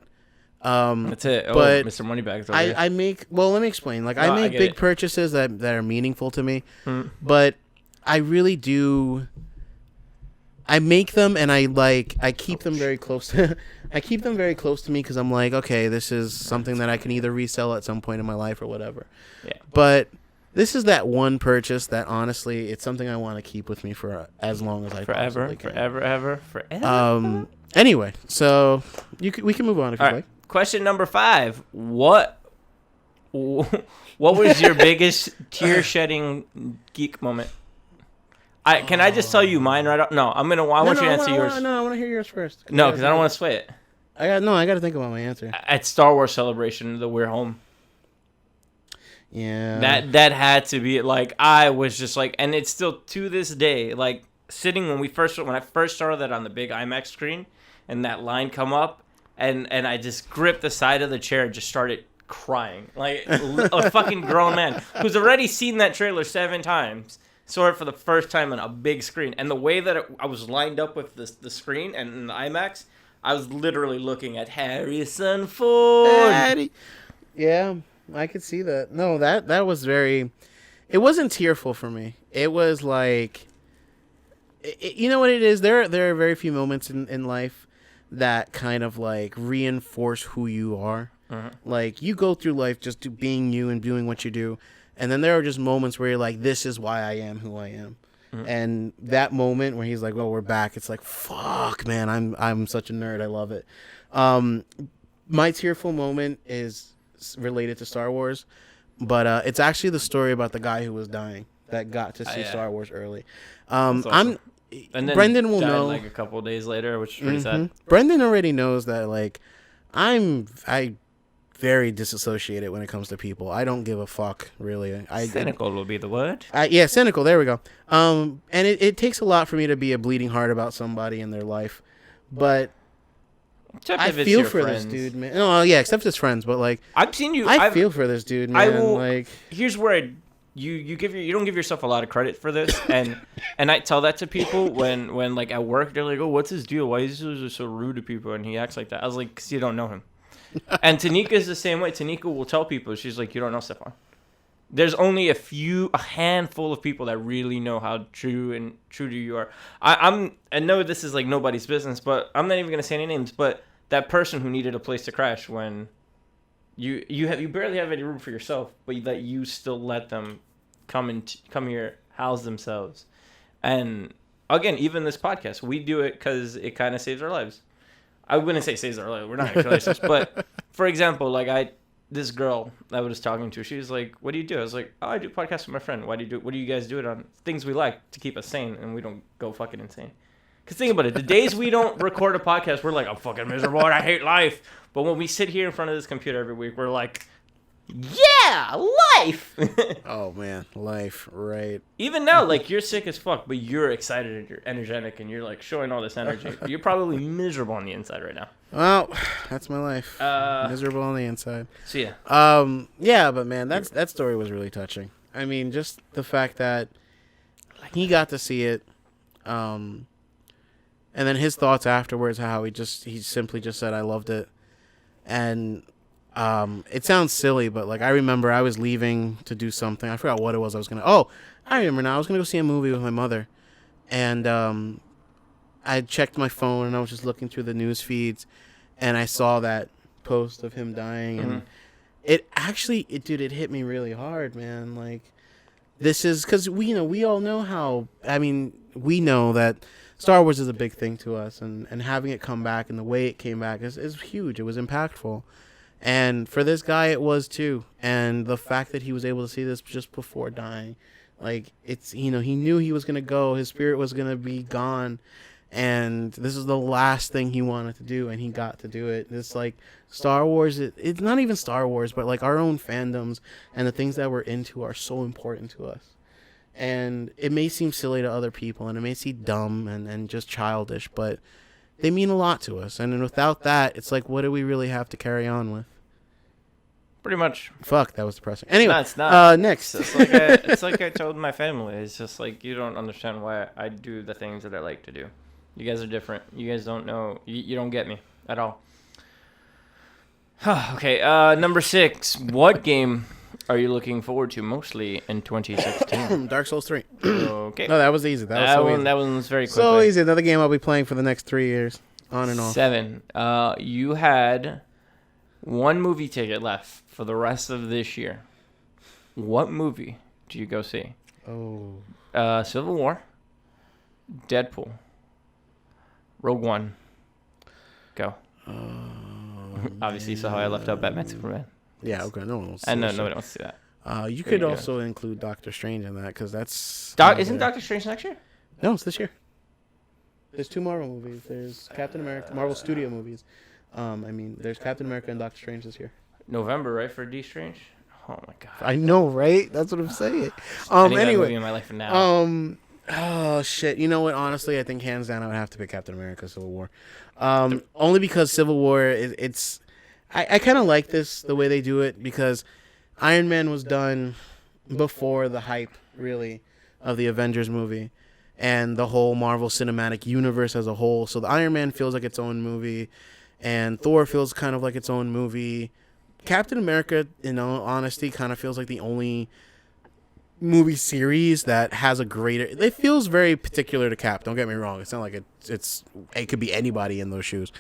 Speaker 2: That's it.
Speaker 1: But
Speaker 2: Mr. Moneybags. Over
Speaker 1: I make let me explain. Like
Speaker 2: No,
Speaker 1: I
Speaker 2: I
Speaker 1: make
Speaker 2: get
Speaker 1: big
Speaker 2: it.
Speaker 1: purchases that are meaningful to me, but I really do. I make them and I keep them very close. I keep them very close to me because I'm like, okay, this is something that I can either resell at some point in my life or whatever.
Speaker 2: Yeah.
Speaker 1: But this is that one purchase that honestly, it's something I want to keep with me for as long as I possibly can.
Speaker 2: Forever.
Speaker 1: Anyway, so we can move on if you
Speaker 2: All right.
Speaker 1: like.
Speaker 2: Question number 5. What was your biggest tear-shedding geek moment? Can I just tell you mine right up? No, I want you to answer yours.
Speaker 1: No, I want to hear yours first.
Speaker 2: No, because I don't want to sway it.
Speaker 1: I got to think about my answer.
Speaker 2: At Star Wars Celebration, the We're Home.
Speaker 1: Yeah.
Speaker 2: That had to be like, I was just like, and it's still to this day, like sitting when I first saw that on the big IMAX screen, and that line come up, and I just gripped the side of the chair and just started crying like a fucking grown man who's already seen that trailer 7 times. Saw it for the first time on a big screen, and the way that I was lined up with the screen and in the IMAX, I was literally looking at Harrison Ford.
Speaker 1: Yeah, I could see that. No, that was very. It wasn't tearful for me. It was like, you know what it is. There are very few moments in life that kind of like reinforce who you are. Like you go through life just being you and doing what you do, and then there are just moments where you're like, this is why I am who I am. And that moment where he's like, well, we're back. It's like, fuck, man, I'm such a nerd. I love it. My tearful moment is related to Star Wars, but it's actually the story about the guy who was dying that got to see Star Wars early.
Speaker 2: Awesome. And then
Speaker 1: Brendan will
Speaker 2: died
Speaker 1: know
Speaker 2: like a couple of days later, which is pretty sad.
Speaker 1: Brendan already knows that like I very disassociated when it comes to people. I don't give a fuck, really.
Speaker 2: Cynical will be the word.
Speaker 1: Yeah, cynical. There we go. And it takes a lot for me to be a bleeding heart about somebody in their life, but
Speaker 2: Except
Speaker 1: I
Speaker 2: if it's
Speaker 1: feel
Speaker 2: your
Speaker 1: for
Speaker 2: friends.
Speaker 1: this dude, man. No, yeah, except his friends, but like
Speaker 2: I've seen you.
Speaker 1: I feel for this dude, man.
Speaker 2: I will.
Speaker 1: Like,
Speaker 2: here's where you don't give yourself a lot of credit for this, and I tell that to people when like at work they're like, oh, what's his deal? Why is he so rude to people and he acts like that? I was like, 'cause you don't know him. And Tanika's the same way. Tanika will tell people, she's like, you don't know Stefan. There's only a handful of people that really know how true to you are. I know this is like nobody's business, but I'm not even gonna say any names. But that person who needed a place to crash when you barely have any room for yourself, but that you still let them come here, house themselves. And again, even this podcast, we do it because it kind of saves our lives. I wouldn't say saves our lives. We're not gonna kill ourselves, but for example, like this girl I was talking to, she was like, "What do you do?" I was like, "Oh, I do podcasts with my friend. What do you guys do it on? Things we like to keep us sane and we don't go fucking insane." Because think about it, the days we don't record a podcast, we're like, I'm fucking miserable and I hate life. But when we sit here in front of this computer every week, we're like, yeah, life.
Speaker 1: oh man, life, right?
Speaker 2: Even now, like you're sick as fuck, but you're excited and you're energetic and you're like showing all this energy. You're probably miserable on the inside right now.
Speaker 1: Well, that's my life. Miserable on the inside.
Speaker 2: So yeah.
Speaker 1: Yeah, but man, that story was really touching. I mean, just the fact that he got to see it, and then his thoughts afterwards, how he simply just said, "I loved it," and it sounds silly, but like I remember I was leaving to do something. I forgot what it was. I remember now. I was gonna go see a movie with my mother, and I checked my phone and I was just looking through the news feeds, and I saw that post of him dying, and it hit me really hard, man. Like this is because we all know how. I mean, we know that Star Wars is a big thing to us, and having it come back and the way it came back is huge. It was impactful. And for this guy, it was too. And the fact that he was able to see this just before dying, like it's, he knew he was going to go, his spirit was going to be gone. And this is the last thing he wanted to do, and he got to do it. It's like Star Wars, it's not even Star Wars, but like our own fandoms and the things that we're into are so important to us. And it may seem silly to other people, and it may seem dumb and just childish, but they mean a lot to us. And without that, it's like, what do we really have to carry on with?
Speaker 2: Pretty much.
Speaker 1: Fuck, that was depressing. Anyway,
Speaker 2: no, it's not.
Speaker 1: Next.
Speaker 2: It's like I told my family. It's just like, you don't understand why I do the things that I like to do. You guys are different. You guys don't know. You don't get me at all. Okay, number 6. What game are you looking forward to mostly in 2016?
Speaker 1: Dark Souls 3.
Speaker 2: Okay.
Speaker 1: No, that was easy. That
Speaker 2: one was very quick.
Speaker 1: So easy. Another game I'll be playing for the next 3 years. On and off.
Speaker 2: 7. You had one movie ticket left for the rest of this year. What movie do you go see? Civil War, Deadpool, Rogue One. Go. Obviously, you saw how I left out Batman Superman.
Speaker 1: Yeah, okay. No one wants to
Speaker 2: see
Speaker 1: that.
Speaker 2: Nobody wants to see that.
Speaker 1: You could also include Doctor Strange in that, because that's...
Speaker 2: Isn't Doctor Strange next year?
Speaker 1: No, it's this year. There's 2 Marvel movies. There's Captain America, Marvel Studio movies. There's Captain America and Doctor Strange this year.
Speaker 2: November, right, for D Strange? Oh my god.
Speaker 1: I know, right? That's what I'm saying.
Speaker 2: I need that
Speaker 1: Anyway,
Speaker 2: movie in my life now.
Speaker 1: oh shit. You know what? Honestly, I think hands down I would have to pick Captain America: Civil War. Only because Civil War it's. I kind of like the way they do it, because Iron Man was done before the hype, really, of the Avengers movie and the whole Marvel Cinematic Universe as a whole. So the Iron Man feels like its own movie, and Thor feels kind of like its own movie. Captain America, in all honesty, kind of feels like the only movie series that has a greater. It feels very particular to Cap. Don't get me wrong. It's not like it could be anybody in those shoes,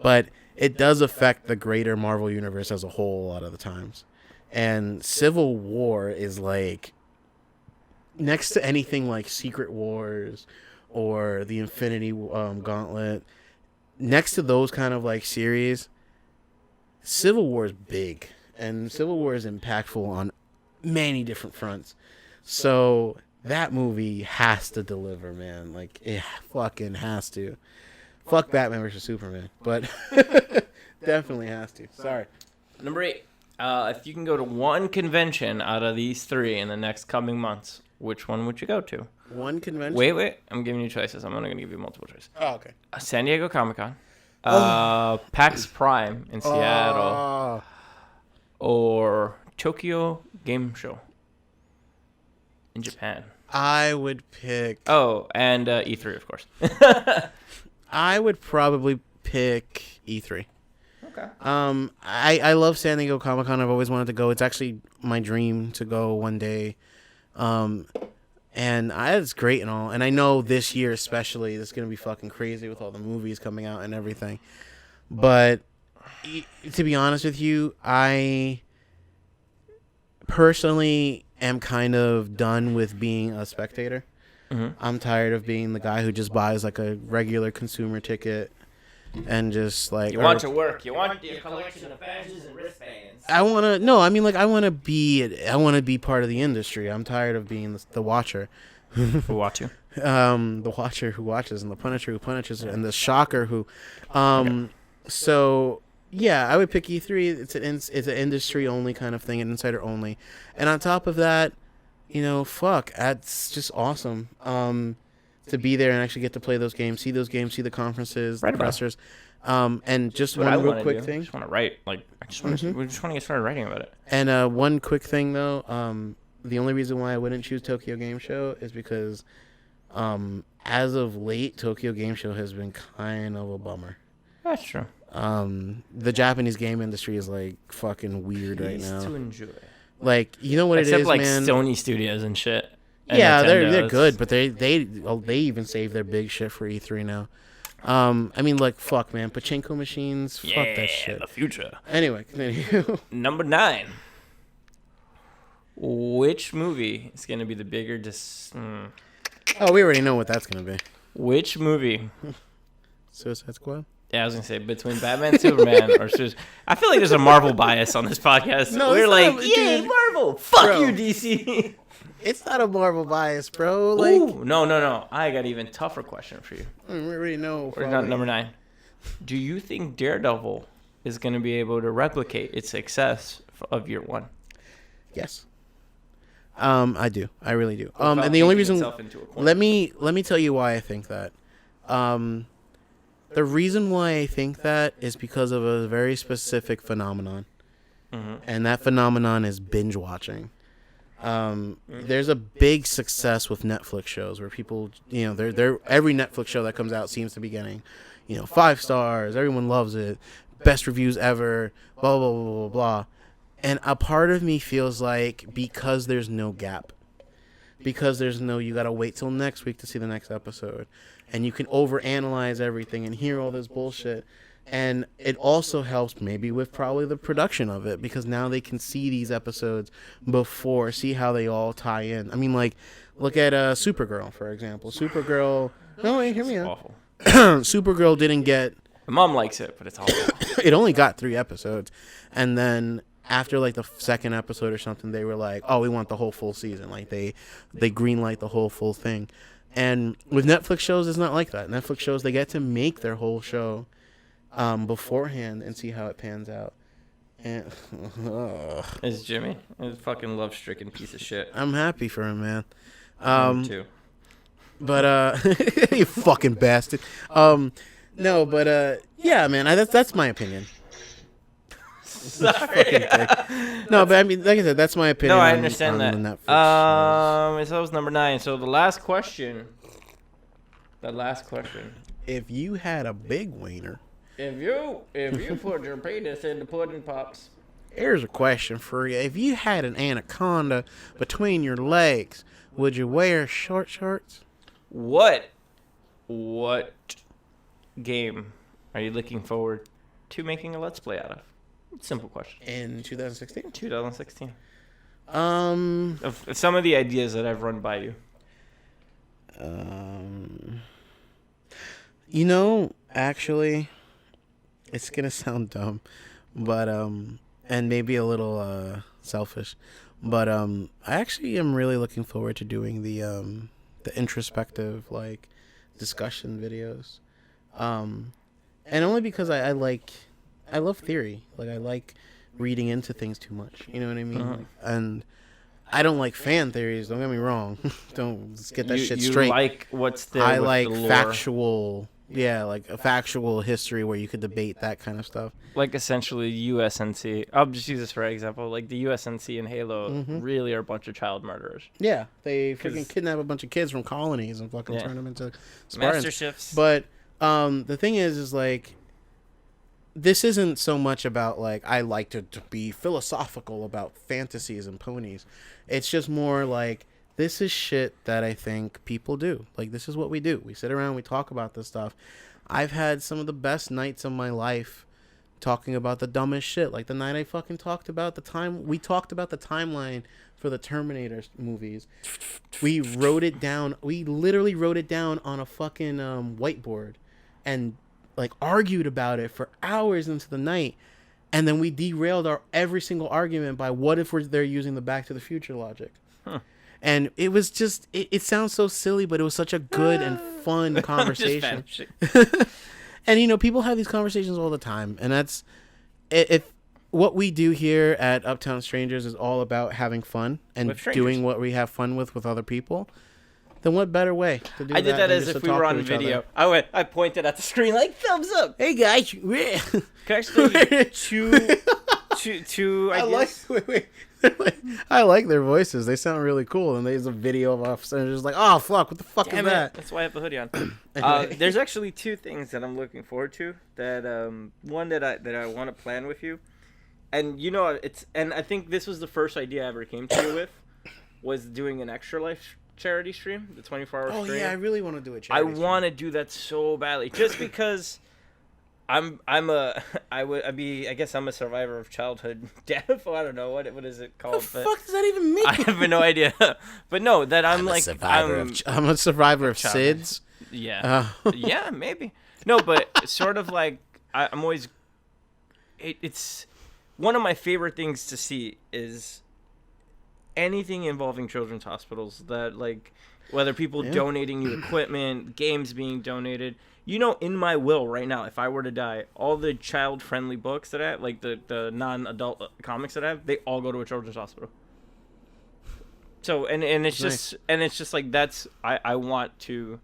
Speaker 1: but it does affect the greater Marvel universe as a whole a lot of the times. And Civil War is like, next to anything like Secret Wars or the Infinity Gauntlet, next to those kind of like series, Civil War is big, and Civil War is impactful on many different fronts. So that movie has to deliver, man. Like, it fucking has to. Fuck Batman vs. Superman, but definitely has to. Sorry.
Speaker 2: Number 8. If you can go to one convention out of these 3 in the next coming months, which one would you go to?
Speaker 1: One convention?
Speaker 2: Wait. I'm giving you choices. I'm only going to give you multiple choices.
Speaker 1: Oh, okay.
Speaker 2: San Diego Comic-Con. PAX Prime in Seattle. Or Tokyo Game Show in Japan.
Speaker 1: I would pick...
Speaker 2: Oh, and E3, of course.
Speaker 1: I would probably pick E3.
Speaker 2: Okay.
Speaker 1: I love San Diego Comic-Con. I've always wanted to go. It's actually my dream to go one day. And it's great and all. And I know this year especially, it's going to be fucking crazy with all the movies coming out and everything. But to be honest with you, I personally am kind of done with being a spectator. Mm-hmm. I'm tired of being the guy who just buys like a regular consumer ticket and just like...
Speaker 2: You want to work. You want your collection of badges and wristbands.
Speaker 1: I want to be part of the industry. I'm tired of being the watcher.
Speaker 2: Who watch you?
Speaker 1: The watcher who watches, and the punisher who punishes, and the shocker who... So, yeah, I would pick E3. It's an industry-only kind of thing, an insider-only. And on top of that, that's just awesome. To be there and actually get to play those games, see the conferences, the pressers. And just one real quick thing.
Speaker 2: I just want to write. We just want to get started writing about it.
Speaker 1: And one quick thing, though. The only reason why I wouldn't choose Tokyo Game Show is because as of late, Tokyo Game Show has been kind of a bummer.
Speaker 2: That's true.
Speaker 1: The Japanese game industry is like fucking weird right now.
Speaker 2: To enjoy.
Speaker 1: Like, you know what
Speaker 2: Except
Speaker 1: it is,
Speaker 2: like
Speaker 1: man?
Speaker 2: Sony Studios and shit. And
Speaker 1: yeah,
Speaker 2: Nintendo.
Speaker 1: they're good, but they even save their big shit for E3 now. I mean, like, fuck, man, pachinko machines, fuck that shit.
Speaker 2: The future.
Speaker 1: Anyway, continue.
Speaker 2: Number 9. Which movie is gonna be the bigger
Speaker 1: Oh, we already know what that's gonna be.
Speaker 2: Which movie?
Speaker 1: Suicide Squad.
Speaker 2: Yeah, I was gonna say between Batman, Superman, or I feel like there's a Marvel bias on this podcast.
Speaker 1: No,
Speaker 2: we're like,
Speaker 1: yay,
Speaker 2: Marvel! Fuck
Speaker 1: bro.
Speaker 2: you, DC.
Speaker 1: It's not a Marvel bias, bro. Like,
Speaker 2: ooh, no. I got an even tougher question for you.
Speaker 1: We already know.
Speaker 2: We're not number 9. Do you think Daredevil is gonna be able to replicate its success of year 1?
Speaker 1: Yes. I do. I really do. And the only reason, let me tell you why I think that. The reason why I think that is because of a very specific phenomenon. Mm-hmm. And that phenomenon is binge watching. There's a big success with Netflix shows where people, they're every Netflix show that comes out seems to be getting, 5 stars. Everyone loves it. Best reviews ever. Blah, blah, blah, blah, blah. And a part of me feels like because there's no gap, because you got to wait till next week to see the next episode, and you can overanalyze everything and hear all this bullshit. And it also helps maybe with probably the production of it, because now they can see these episodes before, see how they all tie in. I mean, like, look at Supergirl, for example. Supergirl... No, wait, hear me out.
Speaker 2: Awful.
Speaker 1: Supergirl didn't get...
Speaker 2: My mom likes it, but it's awful.
Speaker 1: It only got 3 episodes. And then after, like, the second episode or something, they were like, oh, we want the whole full season. Like, they greenlight the whole full thing. And with Netflix shows, it's not like that. Netflix shows, they get to make their whole show beforehand and see how it pans out. And,
Speaker 2: It's Jimmy. A fucking love-stricken piece of shit.
Speaker 1: I'm happy for him, man.
Speaker 2: Too.
Speaker 1: But you fucking bastard. No, but yeah, man. That's my opinion.
Speaker 2: Sorry.
Speaker 1: No, but I mean, like I said, that's my opinion.
Speaker 2: No, I
Speaker 1: on-
Speaker 2: understand
Speaker 1: on
Speaker 2: that.
Speaker 1: the Netflix shows.
Speaker 2: So that was number 9. So the last question.
Speaker 1: If you had a big wiener,
Speaker 2: If you put your penis in the pudding pops.
Speaker 1: here's a question for you. If you had an anaconda between your legs, would you wear short shorts?
Speaker 2: What game are you looking forward to making a Let's Play out of? Simple question.
Speaker 1: In 2016?
Speaker 2: 2016. Of some of the ideas that I've run by you.
Speaker 1: You know, actually, it's gonna sound dumb, but and maybe a little selfish, but I actually am really looking forward to doing the introspective like discussion videos, and only because I love theory, like I like reading into things too much, you know what I mean?
Speaker 2: Uh-huh.
Speaker 1: Like, and I don't like fan theories. Don't get me wrong. Let's get that shit
Speaker 2: you
Speaker 1: straight.
Speaker 2: Like what's there?
Speaker 1: I
Speaker 2: with
Speaker 1: like
Speaker 2: the lore.
Speaker 1: factual, like a factual history where you could debate that kind of stuff.
Speaker 2: Like essentially USNC. I'll just use this for example. Like the USNC and Halo really are a bunch of child murderers.
Speaker 1: Yeah, they
Speaker 2: 'Cause-
Speaker 1: freaking kidnap a bunch of kids from colonies and fucking
Speaker 2: Yeah.
Speaker 1: turn them into Spartans.
Speaker 2: Master shifts.
Speaker 1: But the thing is like, this isn't so much about like I like to be philosophical about fantasies and ponies. It's just more like this is shit that I think people do. Like this is what we do. We sit around, we talk about this stuff. I've had some of the best nights of my life talking about the dumbest shit. Like the night I fucking talked about the timeline for the Terminator movies. We wrote it down. We literally wrote it down on a fucking whiteboard and like argued about it for hours into the night. And then we derailed our every single argument by what if they're using the Back to the Future logic. And it was just, it sounds so silly, but it was such a good and fun conversation. And, you know, people have these conversations all the time. And that's, if what we do here at Uptown Strangers is all about having fun and
Speaker 2: With strangers.
Speaker 1: doing what we have fun with other people, then what better way to do that?
Speaker 2: I did that
Speaker 1: than
Speaker 2: as
Speaker 1: just
Speaker 2: if
Speaker 1: to
Speaker 2: we
Speaker 1: talk
Speaker 2: were
Speaker 1: to
Speaker 2: on
Speaker 1: each
Speaker 2: video.
Speaker 1: other?
Speaker 2: I pointed at the screen like thumbs up.
Speaker 1: Hey guys,
Speaker 2: Actually, two
Speaker 1: I
Speaker 2: ideas.
Speaker 1: like I like their voices. They sound really cool. And there's a video of us and just like, oh fuck, what the fuck
Speaker 2: Damn
Speaker 1: is
Speaker 2: it.
Speaker 1: that?
Speaker 2: That's why I have the hoodie on. There's actually 2 things that I'm looking forward to. That one that I want to plan with you, and you know and I think this was the first idea I ever came to you with, was doing an Extra Life charity stream, the 24-hour
Speaker 1: Oh
Speaker 2: stream.
Speaker 1: yeah, I really want to do it.
Speaker 2: I want to do that so badly, just because I guess I'm a survivor of childhood death. I don't know what is it called.
Speaker 1: What the fuck does that even mean?
Speaker 2: I have no idea. But no, that I'm
Speaker 1: a survivor of
Speaker 2: childhood.
Speaker 1: SIDS.
Speaker 2: Yeah. Yeah, maybe. No, but sort of like I'm always. It's one of my favorite things to see is anything involving children's hospitals. That like whether people donating you equipment, games being donated. You know, in my will right now, if I were to die, all the child-friendly books that I have, like the non-adult comics that I have, they all go to a children's hospital. So and it's
Speaker 1: Nice.
Speaker 2: just like that's I want to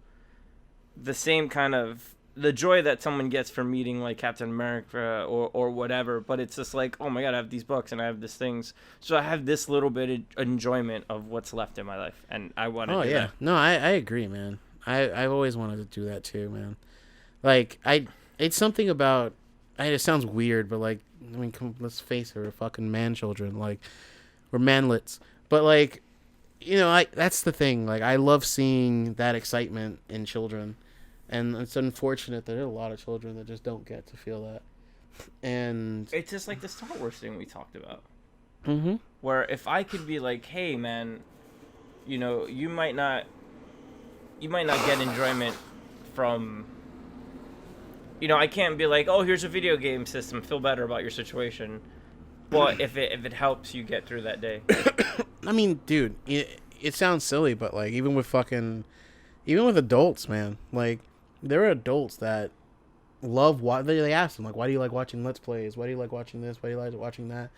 Speaker 2: the same kind of the joy that someone gets from meeting like Captain America or whatever, but it's just like, oh my god, I have these books and I have these things, so I have this little bit of enjoyment of what's left in my life, and I want to do that.
Speaker 1: No, I agree, man. I've always wanted to do that too, man. Like it's something about. It sounds weird, but like, I mean, let's face it, we're fucking man children. Like, we're manlets. But like, you know, that's the thing. Like, I love seeing that excitement in children, and it's unfortunate that there are a lot of children that just don't get to feel that. And
Speaker 2: It's just like the Star Wars thing we talked about.
Speaker 1: Mm-hmm.
Speaker 2: Where if I could be like, hey man, you know, you might not get enjoyment from, you know, I can't be like, oh, here's a video game system, feel better about your situation. But if it helps you get through that day.
Speaker 1: I mean, dude, it sounds silly, but like even with adults, man, like there are adults that they asked him, like, why do you like watching Let's Plays? Why do you like watching this? Why do you like watching that?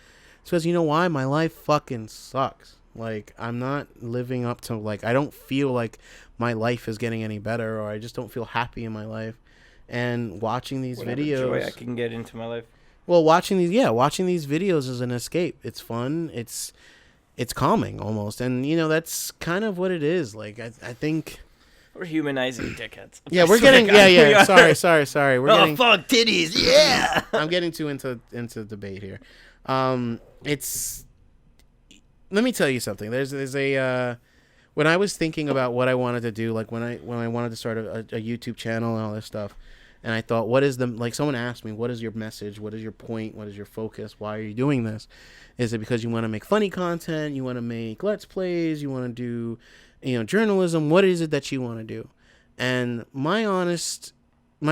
Speaker 1: It's because, you know why? My life fucking sucks. Like, I'm not living up to, like, I don't feel like my life is getting any better, or I just don't feel happy in my life. And watching these videos,
Speaker 2: joy I can get into my life.
Speaker 1: well, watching these videos is an escape. It's fun. It's calming almost. And, you know, that's kind of what it is. Like, I think...
Speaker 2: We're humanizing dickheads.
Speaker 1: Yeah, we're getting... Yeah. Sorry. We're getting...
Speaker 2: fuck, titties, yeah!
Speaker 1: I'm getting too into debate here. It's... Let me tell you something. There's a... when I was thinking about what I wanted to do, like when I wanted to start a YouTube channel and all this stuff, and I thought, what is the... Like, someone asked me, what is your message? What is your point? What is your focus? Why are you doing this? Is it because you want to make funny content? You want to make Let's Plays? You want to do, you know, journalism? What is it that you want to do? And my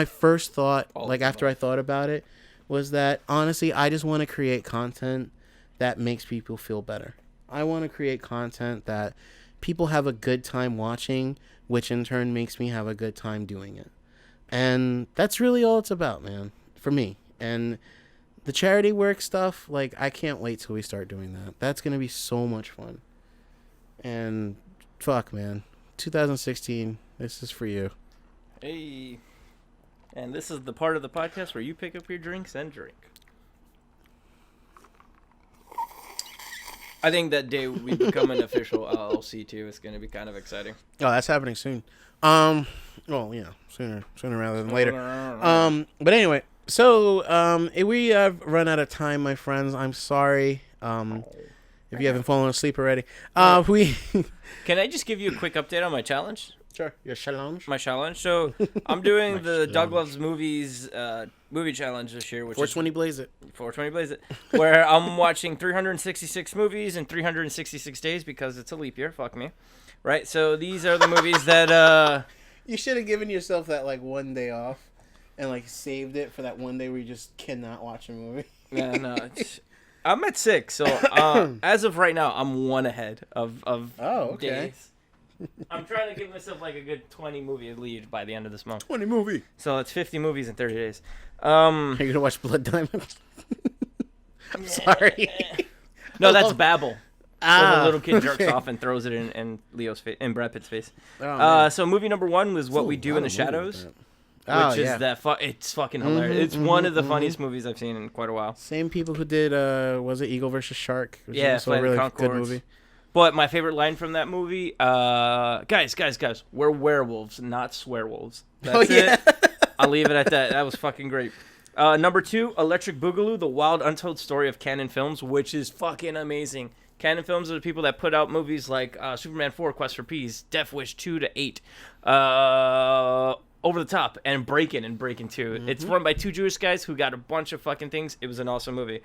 Speaker 1: first thought, after I thought about it, was that, honestly, I just want to create content that makes people feel better. I want to create content that people have a good time watching, which in turn makes me have a good time doing it. And that's really all it's about, man, for me. And the charity work stuff, like, I can't wait till we start doing that. That's going to be so much fun. And fuck, man. 2016, this is for you.
Speaker 2: Hey. And this is the part of the podcast where you pick up your drinks and drink. I think that day we become an official LLC too. It's going to be kind of exciting.
Speaker 1: Oh, that's happening soon. Well, yeah, sooner rather than later. But anyway, so we have run out of time, my friends. I'm sorry. If you haven't fallen asleep already,
Speaker 2: Can I just give you a quick update on my challenge?
Speaker 1: Sure. Your challenge?
Speaker 2: My challenge. So I'm doing the Doug Loves Movies movie challenge this year, which
Speaker 1: 420
Speaker 2: is
Speaker 1: Blaze It.
Speaker 2: 420 Blaze It, where I'm watching 366 movies in 366 days because it's a leap year. Fuck me. Right? So these are the movies that...
Speaker 1: You should have given yourself that, like, one day off and, like, saved it for that one day where you just cannot watch a movie.
Speaker 2: Yeah, no. I'm at 6, so as of right now, I'm one ahead of days. I'm trying to give myself like a good 20 movie lead by the end of this month.
Speaker 1: 20 movie.
Speaker 2: So it's 50 movies in 30 days.
Speaker 1: Are you gonna watch Blood Diamond? I'm sorry.
Speaker 2: No, that's Babel. So the little kid jerks off and throws it in Leo's face, in Brad Pitt's face. So movie number 1 was What We Do in the Shadows, which is it's fucking hilarious. It's one of the funniest movies I've seen in quite a while.
Speaker 1: Same people who did was it Eagle versus Shark? Which
Speaker 2: yeah,
Speaker 1: it's a really good movie.
Speaker 2: But my favorite line from that movie, guys, we're werewolves, not swearwolves. That's it. I'll leave it at that. That was fucking great. Number 2, Electric Boogaloo, The Wild Untold Story of Cannon Films, which is fucking amazing. Cannon Films are the people that put out movies like Superman 4, Quest for Peace, Death Wish 2 to 8, Over the Top, and Breakin' and Breakin' 2. Mm-hmm. It's run by 2 Jewish guys who got a bunch of fucking things. It was an awesome movie.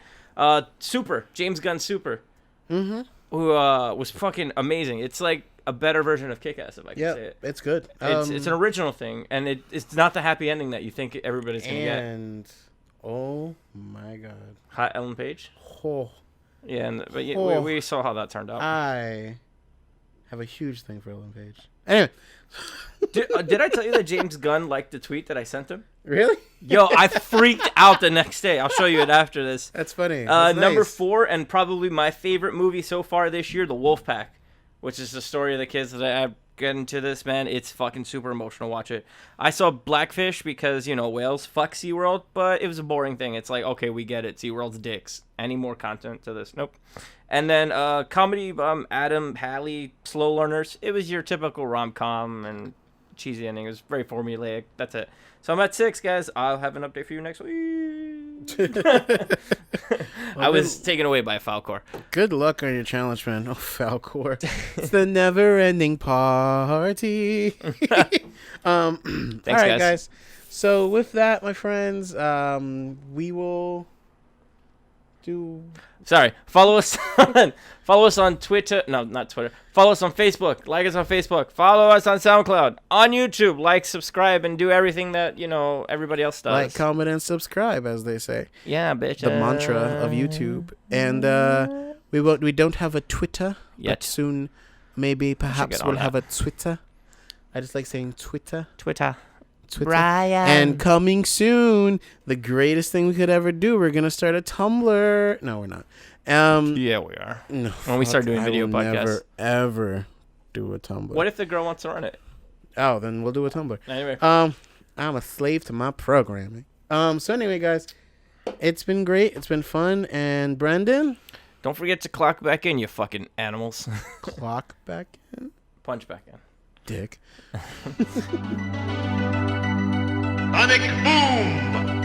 Speaker 2: Super, James Gunn Super. Mm-hmm. Who was fucking amazing. It's like a better version of Kick-Ass, if I can say it.
Speaker 1: It's good.
Speaker 2: It's an original thing, and it's not the happy ending that you think everybody's going to get.
Speaker 1: And, oh my God.
Speaker 2: Hot Ellen Page?
Speaker 1: Oh.
Speaker 2: Yeah, we saw how that turned out.
Speaker 1: I have a huge thing for Ellen Page. Anyway.
Speaker 2: Did I tell you that James Gunn liked the tweet that I sent him?
Speaker 1: Really?
Speaker 2: Yo, I freaked out the next day. I'll show you it after this.
Speaker 1: That's funny. That's
Speaker 2: number
Speaker 1: nice.
Speaker 2: 4, and probably my favorite movie so far this year, The Wolfpack, which is the story of the kids that I get into this, man. It's fucking super emotional. Watch it. I saw Blackfish because, whales fuck SeaWorld, but it was a boring thing. It's like, okay, we get it. SeaWorld's dicks. Any more content to this? Nope. And then comedy, Adam, Hallie, Slow Learners. It was your typical rom-com and cheesy ending. It was very formulaic. That's it. So I'm at 6, guys. I'll have an update for you next week. I was taken away by Falcor.
Speaker 1: Good luck on your challenge, man. Oh, Falcor. It's the never-ending party.
Speaker 2: Thanks,
Speaker 1: all right, guys. So with that, my friends, we will do...
Speaker 2: Sorry. Follow us on Twitter. No, not Twitter. Follow us on Facebook. Like us on Facebook. Follow us on SoundCloud. On YouTube. Like, subscribe, and do everything that, everybody else does.
Speaker 1: Like, comment, and subscribe, as they say.
Speaker 2: Yeah, bitch.
Speaker 1: The mantra of YouTube. And we don't have a Twitter yet. But soon, maybe, perhaps we'll have a Twitter. I just like saying Twitter. Twitter.
Speaker 2: Brian.
Speaker 1: And coming soon, the greatest thing we could ever do. We're gonna start a Tumblr. No, we're not.
Speaker 2: Yeah, we are.
Speaker 1: No,
Speaker 2: When we start doing video
Speaker 1: I will
Speaker 2: podcasts.
Speaker 1: never ever do a Tumblr.
Speaker 2: What if the girl wants to run it?
Speaker 1: Oh, then we'll do a Tumblr.
Speaker 2: Anyway.
Speaker 1: I'm a slave to my programming. So anyway, guys, it's been great. It's been fun. And Brendan,
Speaker 2: Don't forget to clock back in, you fucking animals.
Speaker 1: clock back in.
Speaker 2: Punch back in.
Speaker 1: Dick.
Speaker 10: Sonic Boom!